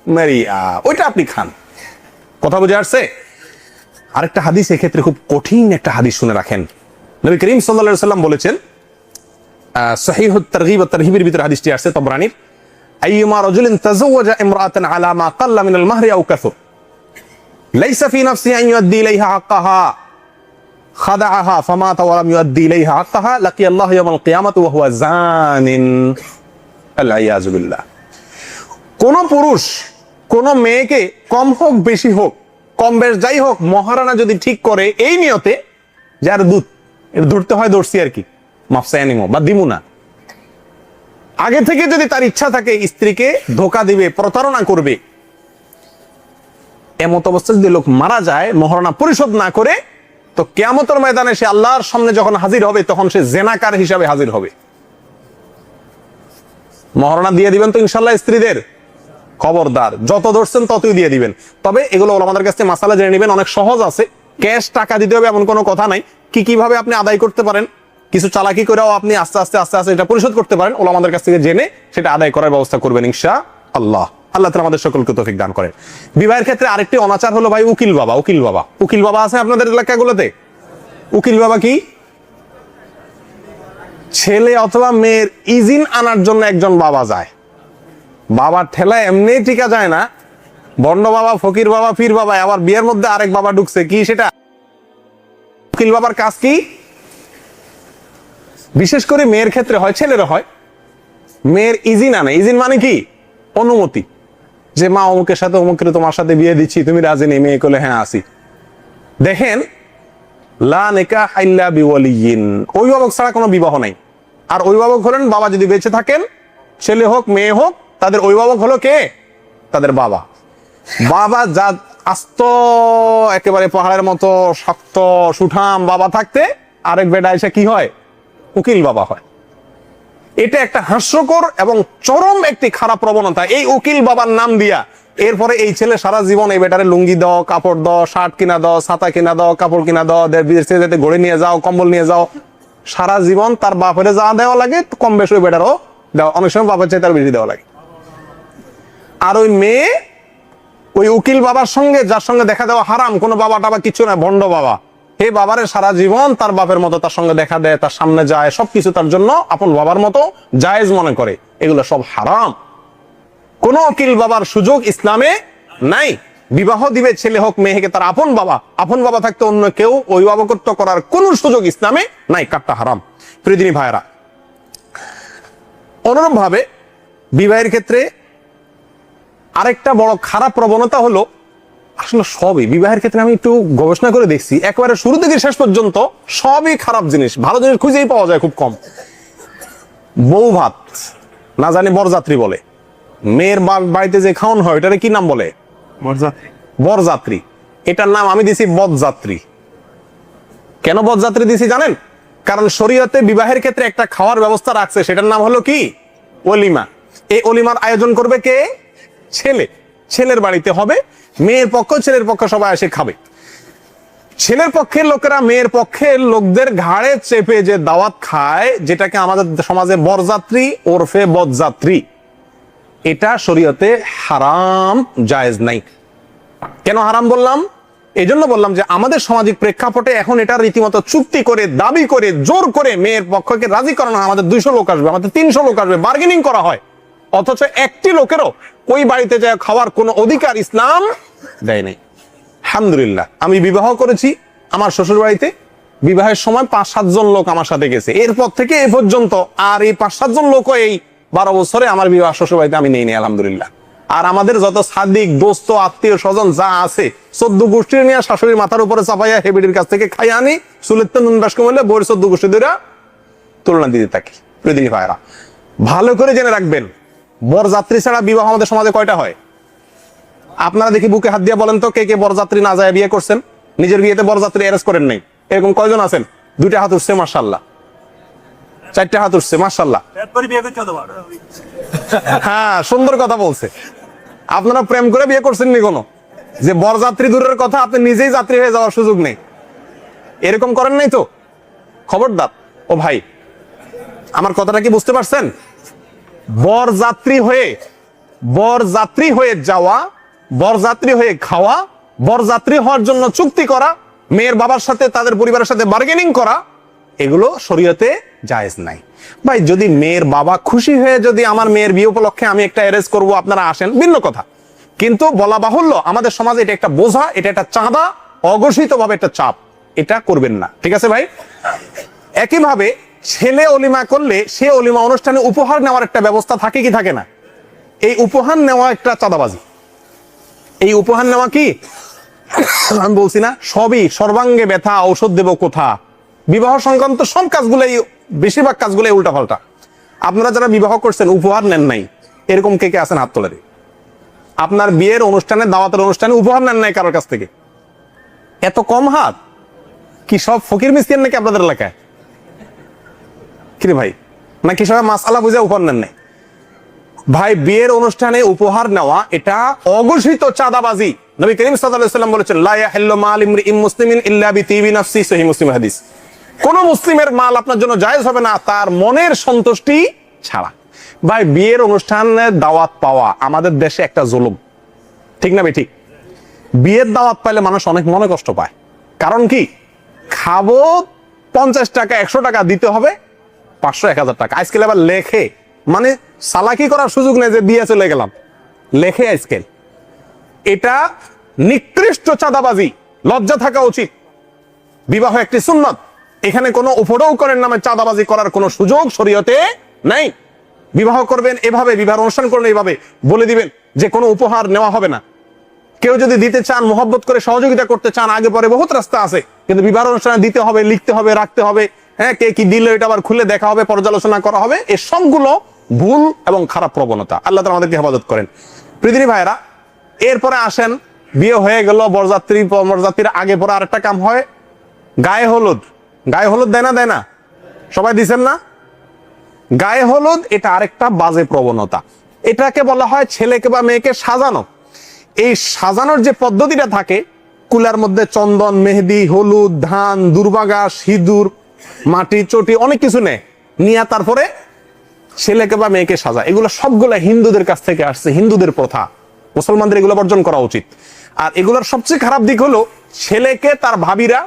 মারিয়া, ওইটা আপনি খান। কথা বুঝে আসছে? আরেকটা হাদিস এক্ষেত্রে খুব কঠিন একটা হাদিস, শুনে রাখেন। নবী করিম সাল্লাল্লাহু আলাইহি ওয়াসাল্লাম বলেছেন, সহিহুত তারগীব ওয়া তারহিবের ভিতরে হাদিসটি আসছে তাবরানীর, আইয়ুমা রাজুলিন তাযাওয়াজা ইমরাআতান আলা মা কাল্লা মিনাল মাহরি আও কাসুর লাইসা ফি নাফসিহি আন ইউদ্দি ইলাইহা হাক্কাহা খাদাআহা ফামাতা ওয়া লাম ইউদ্দি ইলাইহা হাক্কাহা লাকিয়া আল্লাহ ইয়াওমাল কিয়ামাতি ওয়া হুয়া জানিন, আল ইয়াযু বিল্লাহ। কোন পুরুষ কোন মেয়েকে কম হোক বেশি হোক, কম বেশ যাই হোক, মহারানা যদি ঠিক করে এই নিয়তে, যার দুধ ধরতে হয় ধরছি আর কি, মাফসায়া নিমো বা দিমু না, আগে থেকে যদি তার ইচ্ছা থাকে স্ত্রীকে ধোকা দিবে, প্রতারণা করবে, এমত অবস্থায় যদি লোক মারা যায় মহারানা পরিশোধ না করে, তো কিয়ামতের ময়দানে সে আল্লাহর সামনে যখন হাজির হবে তখন সে জেনাকার হিসাবে হাজির হবে। মহারানা দিয়ে দিবেন তো ইনশাআল্লাহ স্ত্রীদের, খবরদার, যত ধরছেন ততই দিয়ে দিবেন। তবে এগুলো ওলামাদের কাছে মাসালা জেনে নেবেন, অনেক সহজ আছে, ক্যাশ টাকা দিতে হবে এমন কোনো কথা নাই। কিভাবে আপনি আদায় করতে পারেন, কিছু চালাকি করেও আপনি আস্তে আস্তে আস্তে আস্তে এটা পরিশোধ করতে পারেন, ওলামাদের কাছ থেকে জেনে সেটা আদায় করার ব্যবস্থা করবেন ইনশাআল্লাহ। আল্লাহ তাআলা আমাদের সকলকে তৌফিক দান করেন। বিবাহের ক্ষেত্রে আরেকটি অনাচার হলো ভাই উকিল বাবা। উকিল বাবা আছে আপনাদের এলাকাগুলোতে? উকিল বাবা কি? ছেলে অথবা মেয়ের ইজিন আনার জন্য একজন বাবা যায়, বাবার ঠেলায় এমনি টিকা যায় না, বন্ড বাবা, ফকির বাবা, পীর বাবা, আবার বিয়ের মধ্যে আরেক বাবা ঢুকছে, কি সেটা? উকিল বাবার কাজ কি? বিশেষ করে মেয়ের ক্ষেত্রে হয়, ছেলেরও হয়, মেয়ের ইজিন আনে। ইজিন মানে কি? অনুমতি, যে মা অমুকের সাথে অমুকের তোমার সাথে বিয়ে দিচ্ছি, তুমি রাজি নেই? মেয়ে কলে হ্যাঁ আসি। দেখেন, লা নিকাহ ইল্লা বিওয়ালিয়িন, অভিভাবক ছাড়া কোনো বিবাহ নাই। আর অভিভাবক হলেন বাবা যদি বেঁচে থাকেন, ছেলে হোক মেয়ে হোক, তাদের অভিভাবক হলো কে? তাদের বাবা। বাবা যা আস্ত একেবারে পাহাড়ের মতো শক্ত সুঠাম বাবা থাকতে, আরেক বেটা এসে কি হয়? উকিল বাবা হয়। এটা একটা হাস্যকর এবং চরম একটি খারাপ প্রবণতা, এই উকিল বাবার নাম দিয়া। এরপরে এই ছেলে সারা জীবন এই বেটারে লুঙ্গি দাও, কাপড় দাও, শার্ট কিনা দাও, ছাতা কিনা দাও, কাপড় কিনা দাও, বিদেশে যেতে ঘড়ি নিয়ে যাও, কম্বল নিয়ে যাও, সারা জীবন তার বাপের যা দেওয়া লাগে কম বেশি ওই বেটারও দেওয়া, অনেক সময় বাপের চাইতে তার বেশি দেওয়া লাগে। আর ওই মেয়ে ওই উকিল বাবার সঙ্গে, যার সঙ্গে দেখা দেওয়া হারাম, কোনো বাবা টাবা কিছু না, ভণ্ড বাবা, এই বাবারে সারা জীবন তার বাপের মতো তার সঙ্গে দেখা দেয়, তার সামনে যায়, সবকিছু তার জন্য আপন বাবার মতো জায়েজ মনে করে, এগুলো সব হারাম। কোন উকিল বাবার সুযোগ ইসলামে নাই। বিবাহ দিবে ছেলে হোক মেয়েকে, তার আপন বাবা থাকতে অন্য কেউ অভিভাবকত্ব করার কোন সুযোগ ইসলামে নাই, কাটটা হারাম। প্রিয়দিনী ভাইরা, অনুরূপ ভাবে বিবাহের ক্ষেত্রে আরেকটা বড় খারাপ প্রবণতা হলো, আসলে সবই বিবাহের ক্ষেত্রে আমি একটু গবেষণা করে দেখছি, একেবারে শুরু থেকে শেষ পর্যন্ত সবই খারাপ জিনিস, ভালো জিনিস খুঁজেই পাওয়া যায় খুব কম। বউ ভাত, না জানি বরযাত্রী বলে, মেয়ের বাড়িতে যে খাওয়ান হয় এটারে কি নাম বলে? বরযাত্রী। এটার নাম আমি দিছি বরযাত্রী। কেন বরযাত্রী দিছি জানেন? কারণ শরীয়তে বিবাহের ক্ষেত্রে একটা খাওয়ার ব্যবস্থা রাখছে, সেটার নাম হলো কি? ওলিমা। এই ওলিমার আয়োজন করবে কে? ছেলে। ছেলের বাড়িতে হবে, মেয়ের পক্ষ ছেলের পক্ষ সবাই এসে খাবে। ছেলের পক্ষের লোকেরা মেয়ের পক্ষের লোকদের ঘাড়ে চেপে যে দাওয়াত খায়, যেটাকে আমাদের সমাজে বরযাত্রী ওরফে বদযাত্রী, এটা শরীয়তে হারাম, জায়েজ নাই। কেন হারাম বললাম? এই জন্য বললাম যে আমাদের সামাজিক প্রেক্ষাপটে এখন এটা রীতিমতো চুক্তি করে, দাবি করে, জোর করে মেয়ের পক্ষকে রাজি করানো হয়। আমাদের 200 লোক আসবে, আমাদের 300 লোক আসবে, বার্গেনিং করা হয়, অথচ একটি লোকেরও ওই বাড়িতে যায় খাওয়ার কোনো অধিকার ইসলাম দেয় নাই। আলহামদুলিল্লাহ, আমি বিবাহ করেছি আমার শ্বশুর বাড়িতে, বিবাহের সময় 5-7 জন লোক আমার সাথে গেছে, এরপর থেকে এ পর্যন্ত আর এই 5-7 জন লোক এই 12 বছরে আমার বিবাহ শ্বশুর বাড়িতে আমি নেই, আলহামদুলিল্লাহ। আর আমাদের যত সাদিক দোস্ত আত্মীয় স্বজন যা আছে 14 গোষ্ঠীর নিয়ে শাশুড়ির মাথার উপরে চাপাইয়া হেবিডির কাছ থেকে খাই আনি, সুলেত্ত নুন বাস কমলে বইয়ের 14 গোষ্ঠী ধরে তুলনা দিতে থাকি। প্রতিদিন ভাইরা ভালো করে জেনে রাখবেন, বরযাত্রী ছাড়া বিবাহ আমাদের সমাজে কয়টা হয়? আপনারা দেখি বুকে হাত দিয়ে বলেন তো, কে কে বরযাত্রী না যায় বিয়ে করছেন? নিজের বিয়েতে বরযাত্রী অ্যারেঞ্জ করেন নাই, এরকম কয়জন আছেন? 2টা হাত উঠছে মাশাআল্লাহ, 4টা হাত উঠছে মাশাআল্লাহ। হ্যাঁ, সুন্দর কথা বলছে। আপনারা প্রেম করে বিয়ে করছেন নি কোনো? যে বরযাত্রী দূরের কথা, আপনি নিজেই যাত্রী হয়ে যাওয়ার সুযোগ নেই, এরকম করেন নাই তো? খবরদার। ও ভাই, আমার কথাটা কি বুঝতে পারছেন? বরযাত্রী হয়ে যাওয়া, বরযাত্রী হয়ে খাওয়া, বরযাত্রী হওয়ার জন্য চুক্তি করা, মেয়ের বাবার সাথে তাদের পরিবারের সাথে বার্গেনিং করা, এগুলো শরীয়তে জায়েজ নাই। ভাই, যদি মেয়ের বাবা খুশি হয়ে যদি আমার মেয়ের বিয়ে উপলক্ষে আমি একটা অ্যারেঞ্জ করব, আপনারা আসেন, ভিন্ন কথা। কিন্তু বলা বাহুল্য, আমাদের সমাজে এটা একটা বোঝা, এটা একটা চাঁদা, অঘোষিত ভাবে একটা চাপ, এটা করবেন না, ঠিক আছে ভাই? একইভাবে ছেলে অলিমা করলে সে অলিমা অনুষ্ঠানে উপহার নেওয়ার একটা ব্যবস্থা থাকে কি থাকে না? এই উপহার নেওয়া একটা চাঁদাবাজি। এই উপহার নেওয়া কি আমি বলছি না, সবই সর্বাঙ্গে ব্যথা, ঔষধ দেব কোথা। বিবাহ সংক্রান্ত সব কাজগুলো, বেশিরভাগ কাজগুলো উল্টাপাল্টা। আপনারা যারা বিবাহ করছেন উপহার নেন নাই, এরকম কে কে আছেন হাত তোলে? আপনার বিয়ের অনুষ্ঠানে, দাওয়াতের অনুষ্ঠানে উপহার নেন নাই কারোর কাছ থেকে? এত কম হাত? কি সব ফকির মিসকিন নাকি আপনাদের এলাকায়? কিরে ভাই, নাকি সবাই মাসআলা বুঝে উপহার নেন নাই? ভাই, বিয়ের অনুষ্ঠানে উপহার নেওয়া এটা অঘোষিত চাঁদাবাজি। নবী করিম সাল্লাল্লাহু আলাইহি ওয়াসাল্লাম বলেছেন, লা ইয়াহিল্লু মাল ইমরিইন মুসলিমিন ইল্লা বিতিবি নাফসি, সহিহ মুসলিম হাদিস। কোন মুসলিমের মাল আপনার জন্য জায়েজ হবে না তার মনের সন্তুষ্টি ছাড়া। ভাই, বিয়ের অনুষ্ঠানে দাওয়াত পাওয়া আমাদের দেশে একটা জুলুম, ঠিক না ভাই? ঠিক। বিয়ের দাওয়াত পাইলে মানুষ অনেক মনে কষ্ট পায়। কারণ কি? খাবো 50 টাকা, 100 টাকা দিতে হবে, 500-1000 টাকা। আজকাল আবার লেখে, মানে সালাকি করার সুযোগ নেই যে বিয়ে চলে গেলাম, লেখে আজকাল। এটা নিকৃষ্ট চাঁদাবাজি, লজ্জা থাকা উচিত। বিবাহ একটি সুন্নত, এখানে কোনো উপরেও করেন নামে চাঁদাবাজি করার কোনো সুযোগ শরীয়তে নাই। বিবাহ করবেন এভাবে, বিবাহ অনুষ্ঠান করবেন এইভাবে, বলে দিবেন যে কোনো উপহার নেওয়া হবে না। কেউ যদি দিতে চান, মোহব্বত করে সহযোগিতা করতে চান, আগে পরে বহুত রাস্তা আছে, কিন্তু বিবাহ অনুষ্ঠানে দিতে হবে, লিখতে হবে, রাখতে হবে, হ্যাঁ, কে কি দিল এটা আবার খুলে দেখা হবে, পর্যালোচনা করা হবে। এই সবগুলো ভুল এবং খারাপ প্রবণতা। আল্লাহ তাআলা আমাদেরকে হেফাজত করেন। প্রিয় ভাইরা, এরপরে আসেন, বিয়ে হয়ে গেল, বরযাত্রীর আগে পরে আরেকটা কাম হয়, গায়ে হলুদ। গায়ে হলুদ দেয় না? সবাই দিচ্ছেন না? গায়ে হলুদ এটা আরেকটা বাজে প্রবণতা। এটাকে বলা হয় ছেলেকে বা মেয়েকে সাজানো। এই সাজানোর যে পদ্ধতিটা থাকে, কুলার মধ্যে চন্দন, মেহেদি, হলুদ, ধান, দুর্বাঘা, সিঁদুর, মাটি, চটি, অনেক কিছু নিয়ে তারপরে ছেলেকে বা মেয়েকে সাজা। এগুলো সবগুলো হিন্দুদের কাছ থেকে আসছে, হিন্দুদের প্রথা। মুসলমানদের এগুলো বর্জন করা উচিত। আর এগুলোর সবচেয়ে খারাপ দিক হলো, ছেলেকে তার ভাবিরা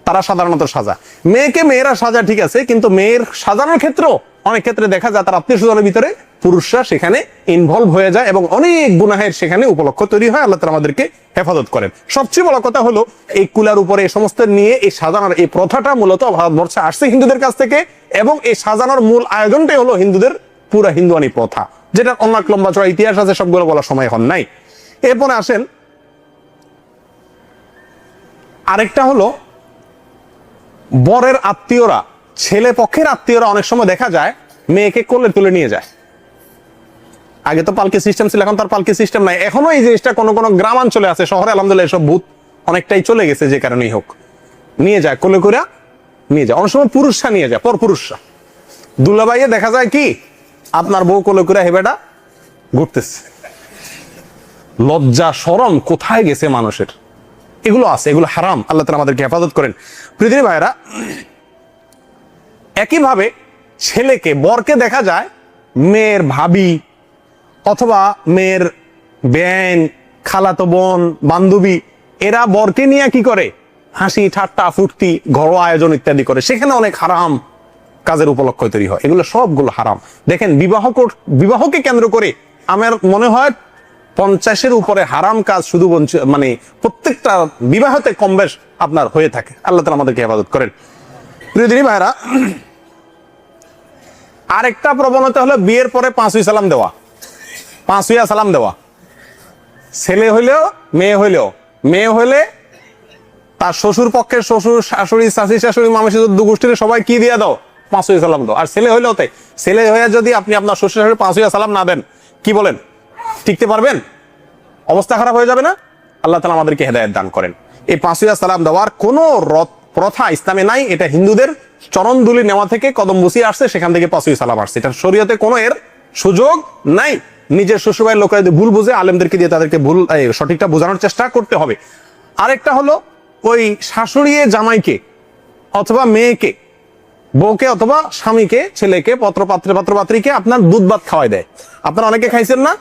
তারা সাধারণত সাজা, মেয়েকে মেয়েরা সাজা, ঠিক আছে, কিন্তু মেয়ের সাজানোর ক্ষেত্রেও অনেক ক্ষেত্রে দেখা যায় তার আত্মীয় স্বজনের ভিতরে পুরুষরা সেখানে ইনভলভ হয়ে যায় এবং অনেক গুনাহের সেখানে উপলক্ষ তৈরি হয়। আল্লাহ তাআলা আমাদেরকে হেফাজত করেন। সবচেয়ে বড় কথা হলো, এই কুলার উপরে এই সমস্ত নিয়ে এই সাজানোর এই প্রথাটা মূলত ভারতবর্ষে আসছে হিন্দুদের কাছ থেকে, এবং এই সাজানোর মূল আয়োজনটাই হলো হিন্দুদের পুরা হিন্দুয়ানি প্রথা, যেটা অনেক লম্বা চড়া ইতিহাস আছে, সবগুলো বলার সময় এখন নাই। এরপরে আসেন, আরেকটা হলো বরের আত্মীয়রা, ছেলে পক্ষের আত্মীয়রা অনেক সময় দেখা যায় মেয়েকে কোলে তুলে নিয়ে যায়। আগে তো পালকি সিস্টেম ছিল, এখন তার পালকি সিস্টেম নাই। এখনো এই জিনিসটা কোনো কোনো গ্রামাঞ্চলে আছে, শহরে আলহামদুলিল্লাহ এসব ভূত অনেকটাই চলে গেছে, যে কারণেই হোক নিয়ে যায়, কোলে করে নিয়ে যায়। অনেক সময় পুরুষরা নিয়ে যায়, পর পুরুষরা। দুলাভাইয়ে দেখা যায় কি আপনার বউ কোলে করে হেবেটা ঘুরতেছে। লজ্জা শরম কোথায় গেছে মানুষের? এগুলো আছে, এগুলো হারাম। আল্লাহ তাআলা আমাদেরকে হেফাজত করেন। পৃথিবী ভাইরা, একইভাবে ছেলেকে, বরকে দেখা যায় মেয়ের ভাবি অথবা মেয়ের বেন, খালাতো বোন, বান্ধবী, এরা বরকে নিয়ে কি করে? হাসি ঠাট্টা ফুর্তি, ঘরোয়া আয়োজন ইত্যাদি করে। সেখানে অনেক হারাম কাজের উপলক্ষ তৈরি হয়। এগুলো সবগুলো হারাম। দেখেন, বিবাহকে কেন্দ্র করে আমার মনে হয় 50-এর উপরে হারাম কাজ শুধু মানে প্রত্যেকটা বিবাহতে কম বেশ আপনার হয়ে থাকে। আল্লাহ তাআলা আমাদেরকে হেফাজত করেন। প্রিয় দিনী ভাইরা, আরেকটা প্রবণতা হলো বিয়ের পরে 5 সালাম দেওয়া, 5 সালাম দেওয়া। ছেলে হইলেও মেয়ে হইলেও, মেয়ে হইলে তার শ্বশুর পক্ষের শ্বশুর, শাশুড়ি, চাচি, শাশুড়ি, মামাসি, দু গোষ্ঠীর সবাই কি দিয়ে দাও? 5 সালাম দাও। আর ছেলে হইলেও তাই। ছেলে হয়ে যদি আপনি আপনার শ্বশুর শাশুড়ি 5 সালাম না দেন, কি বলেন, টিকতে পারবেন? অবস্থা খারাপ হয়ে যাবে না? আল্লাহ তাআলা আমাদেরকে হেদায়েত দান করেন। এই 5 সালাম দেওয়ার কোনো প্রথা ইসলামে নাই। এটা হিন্দুদের চরণ ধুলি নেওয়া থেকে কদম বসিয়ে আসছে, সেখান থেকে 5 সালাম আসছে। এটা শরীয়তে কোনো এর সুযোগ নাই। নিজের শ্বশুরবাড়ির লোকেরা যদি ভুল বুঝে, আলেমদেরকে দিয়ে তাদেরকে ভুল সঠিকটা বোঝানোর চেষ্টা করতে হবে। আরেকটা হলো ওই শাশুড়ি জামাইকে অথবা মেয়েকে, বউকে অথবা স্বামীকে, ছেলেকে, পাত্রপাত্রীকে আপনার দুধ ভাত খাওয়াই দেয়। আপনারা অনেকে খাইছেন না?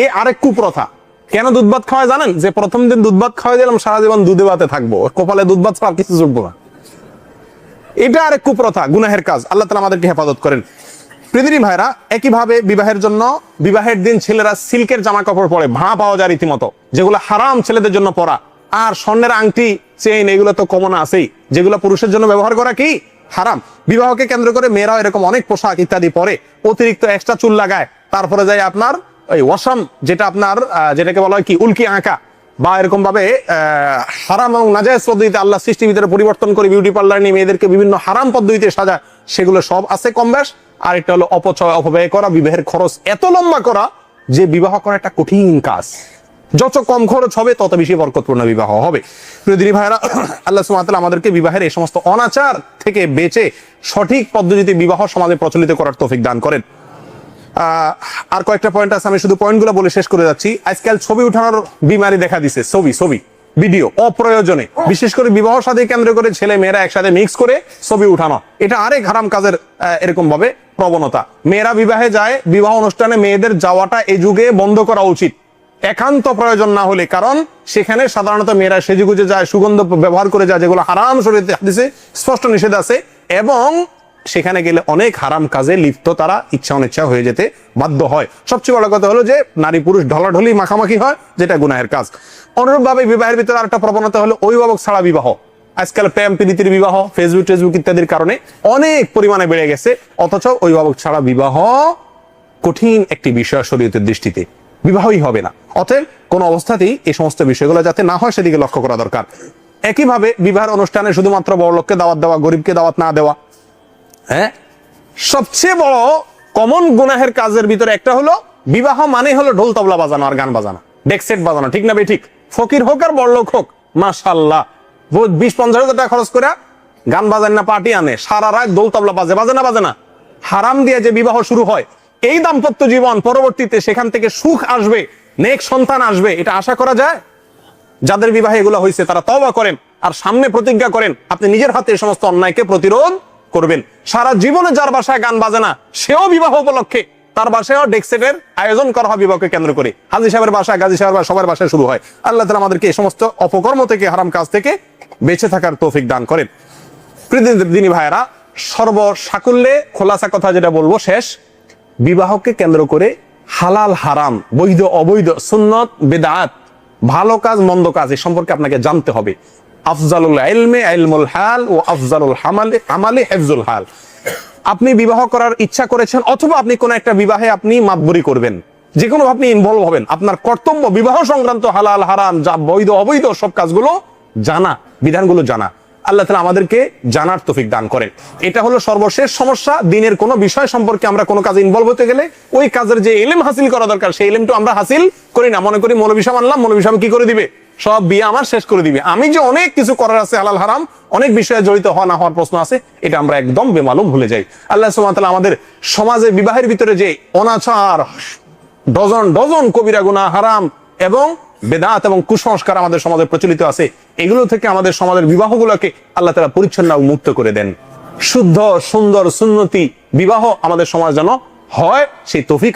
এ আরেক কুপ্রথা। কেন দুধ ভাত খাওয়ায় জানেন? যে প্রথম দিন দুধ ভাত খাওয়াই দিলাম, সারা জীবন দুধে ভাতে থাকবো, কপালে দুধ ভাত ছাড়া কিছু চলবো না। এটা আরেক কুপ্রথা, গুনাহের কাজ। আল্লাহ তাআলা আমাদেরকে হেফাজত করেন। পৃথিবী ভাইরা, একইভাবে বিবাহের জন্য, বিবাহের দিন ছেলেরা সিল্কের জামা কাপড় পরে, ভাড়া পাওয়া যায় রীতিমতো, যেগুলো হারাম ছেলেদের জন্য পরা। আর স্বর্ণের আংটি, চেইন, এগুলো তো কমন আছেই, যেগুলো পুরুষের জন্য ব্যবহার করা কি হারাম। বিবাহকে কেন্দ্র করে মেয়েরাও এরকম অনেক পোশাক ইত্যাদি পরে, অতিরিক্ত এক্সট্রা চুল লাগায়, তারপরে যায় আপনার ওই ওয়াসাম, যেটা আপনার যেটাকে বলা হয় কি উল্কি আঁকা, বা এরকম ভাবে হারাম এবং নাজায়েজ পদ্ধতিতে আল্লাহ সৃষ্টির ভিতরে পরিবর্তন করে বিউটি পার্লার নিয়ে মেয়েদেরকে বিভিন্ন হারাম পদ্ধতিতে সাজায়, সেগুলো সব আছে কম বেশ। আর একটা হলো অপব্যয় করা, বিবাহের খরচ এত লম্বা করা যে বিবাহ করা একটা কঠিন কাজ। যত কম খরচ হবে তত বেশি বরকতপূর্ণ বিবাহ হবে। প্রিয় দিনী ভাইরা, আল্লাহ সুবহানাহু ওয়া তাআলা আমাদেরকে বিবাহের এই সমস্ত অনাচার থেকে বেঁচে সঠিক পদ্ধতিতে বিবাহ সমাজে প্রচলিত করার তৌফিক দান করেন। আর কয়েকটা পয়েন্ট আছে, আমি শুধু পয়েন্টগুলো বলে শেষ করে যাচ্ছি। আজকাল ছবি উঠানোর বিমারি দেখা দিছে, ছবি ভিডিও অপ্রয়োজনে, বিশেষ করে বিবাহ সাথে কেন্দ্র করে ছেলে মেয়েরা একসাথে মিক্স করে ছবি উঠানো, এটা আরেক হারাম কাজের এরকম ভাবে প্রবণতা। মেয়েরা বিবাহে যায়, বিবাহ অনুষ্ঠানে মেয়েদের যাওয়াটা এই যুগে বন্ধ করা উচিত, একান্ত প্রয়োজন না হলে। কারণ সেখানে সাধারণত মেয়েরা সেজেগুজে যায়, সুগন্ধ ব্যবহার করে যায়, যেগুলো হারাম শরীয়তে হাদিসে স্পষ্ট নিষেধ আছে, এবং সেখানে গেলে অনেক হারাম কাজে লিপ্ত তারা ইচ্ছা অনিচ্ছা হয়ে যেতে বাধ্য হয়। সবচেয়ে বড় কথা হলো যে নারী পুরুষ ঢলাঢলি মাখামাখি হয়, যেটা গুনাহের কাজ। অনুরূপভাবে বিবাহের ভিতরে আরেকটা প্রবণতা হলো অভিভাবক ছাড়া বিবাহ। আজকাল প্রেম প্রীতির বিবাহ ফেসবুক ইত্যাদির কারণে অনেক পরিমাণে বেড়ে গেছে, অথচ অভিভাবক ছাড়া বিবাহ কঠিন একটি বিষয় শরীয়তের দৃষ্টিতে, বিবাহই হবে না। অতএব কোন অবস্থাতেই এই সমস্ত বিষয়গুলো যাতে না হয় সেদিকে লক্ষ্য করা দরকার। একইভাবে বিবাহের অনুষ্ঠানে শুধুমাত্র বড়লোককে দাওয়াত দেওয়া, গরিবকে দাওয়াত না দেওয়া, হ্যাঁ, সবচেয়ে বড় কমন গুনাহের কাজের ভিতরে একটা হলো বিবাহ মানে হলো ঢোল তবলা বাজানো আর গান বাজানো, ডেক সেট বাজানো, ঠিক না বে ঠিক? ফকির হোক আর বড়লোক হোক, মাশাআল্লাহ 20-50 হাজার টাকা খরচ করে গান বাজান না, পার্টি আনে, সারা রাত দোল তবলা বাজে না। হারাম দিয়ে যে বিবাহ শুরু হয়, এই দাম্পত্য জীবন পরবর্তীতে সেখান থেকে সুখ আসবে, নেক সন্তান আসবে, এটা আশা করা যায়? যাদের বিবাহে এগুলো হয়েছে তারা তওবা করেন আর সামনে প্রতিজ্ঞা করেন আপনি নিজের হাতে এই সমস্ত অন্যায়কে প্রতিরোধ করবেন। সারা জীবনে যার বাসায় গান বাজে না, সেও বিবাহ উপলক্ষে তার বাসায়ও ডেকসেটের আয়োজন করা হয় বিবাহকে কেন্দ্র করে। হাজী সাহেবের বাসায়, গাজী সাহেবের বাসায়, সবার বাসায় শুরু হয়। আল্লাহ তাআলা আমাদেরকে এই সমস্ত অপকর্ম থেকে, হারাম কাজ থেকে বেঁচে থাকার তৌফিক দান করেন। দিনী ভাইয়েরা, সর্বসাকুল্যে খোলাসা কথা যেটা বলবো শেষ, বিবাহকে কেন্দ্র করে হালাল হারাম, বৈধ অবৈধ, সুন্নত বিদআত, ভালো কাজ মন্দ কাজ এ সম্পর্কে আপনাকে জানতে হবে। আফজালুল ইলমি ইলমুল হাল ও আফজালুল আমালি হিফজুল হাল। আপনি বিবাহ করার ইচ্ছা করেছেন অথবা আপনি কোন একটা বিবাহে আপনি মাতবরি করবেন, যে কোনো আপনি ইনভলভ হবেন, আপনার কর্তব্য বিবাহ সংক্রান্ত হালাল হারাম, যা বৈধ অবৈধ সব কাজগুলো জানা, বিধানগুলো জানা। আল্লাহ তাআলা আমাদেরকে জানার তৌফিক দান করেন। এটা হলো সর্বশেষ সমস্যা। দিনের কোনো বিষয় সম্পর্কে আমরা কোনো কাজে ইনভলভ হতে গেলে ওই কাজের যে ইলম হাসিল করা দরকার সেই ইলমটা আমরা হাসিল করি না। মনে করি মৌলবী সাহেব আনলাম, মৌলবী সাহেব কি করে দিবে, সব বিয়ে আমার শেষ করে দিবে। আমি যে অনেক কিছু করার আছে, হালাল হারাম অনেক বিষয়ে জড়িত হওয়া না হওয়ার প্রশ্ন আছে, এটা আমরা একদম বেমালুম ভুলে যাই। আল্লাহ সুবহানাহু ওয়া তাআলা আমাদের সমাজে বিবাহের ভিতরে যে অনাচার, ডজন ডজন কবিরা গুনাহ, হারাম এবং বেদাত এবং কুসংস্কার আমাদের সমাজে প্রচলিত আছে, এগুলো থেকে আমাদের সমাজের বিবাহগুলোকে আল্লাহ তাআলা পরিচ্ছন্ন ও মুক্ত করে দেন। শুদ্ধ সুন্দর সুন্নতি বিবাহ আমাদের সমাজ যেন হয়, সেই তৌফিক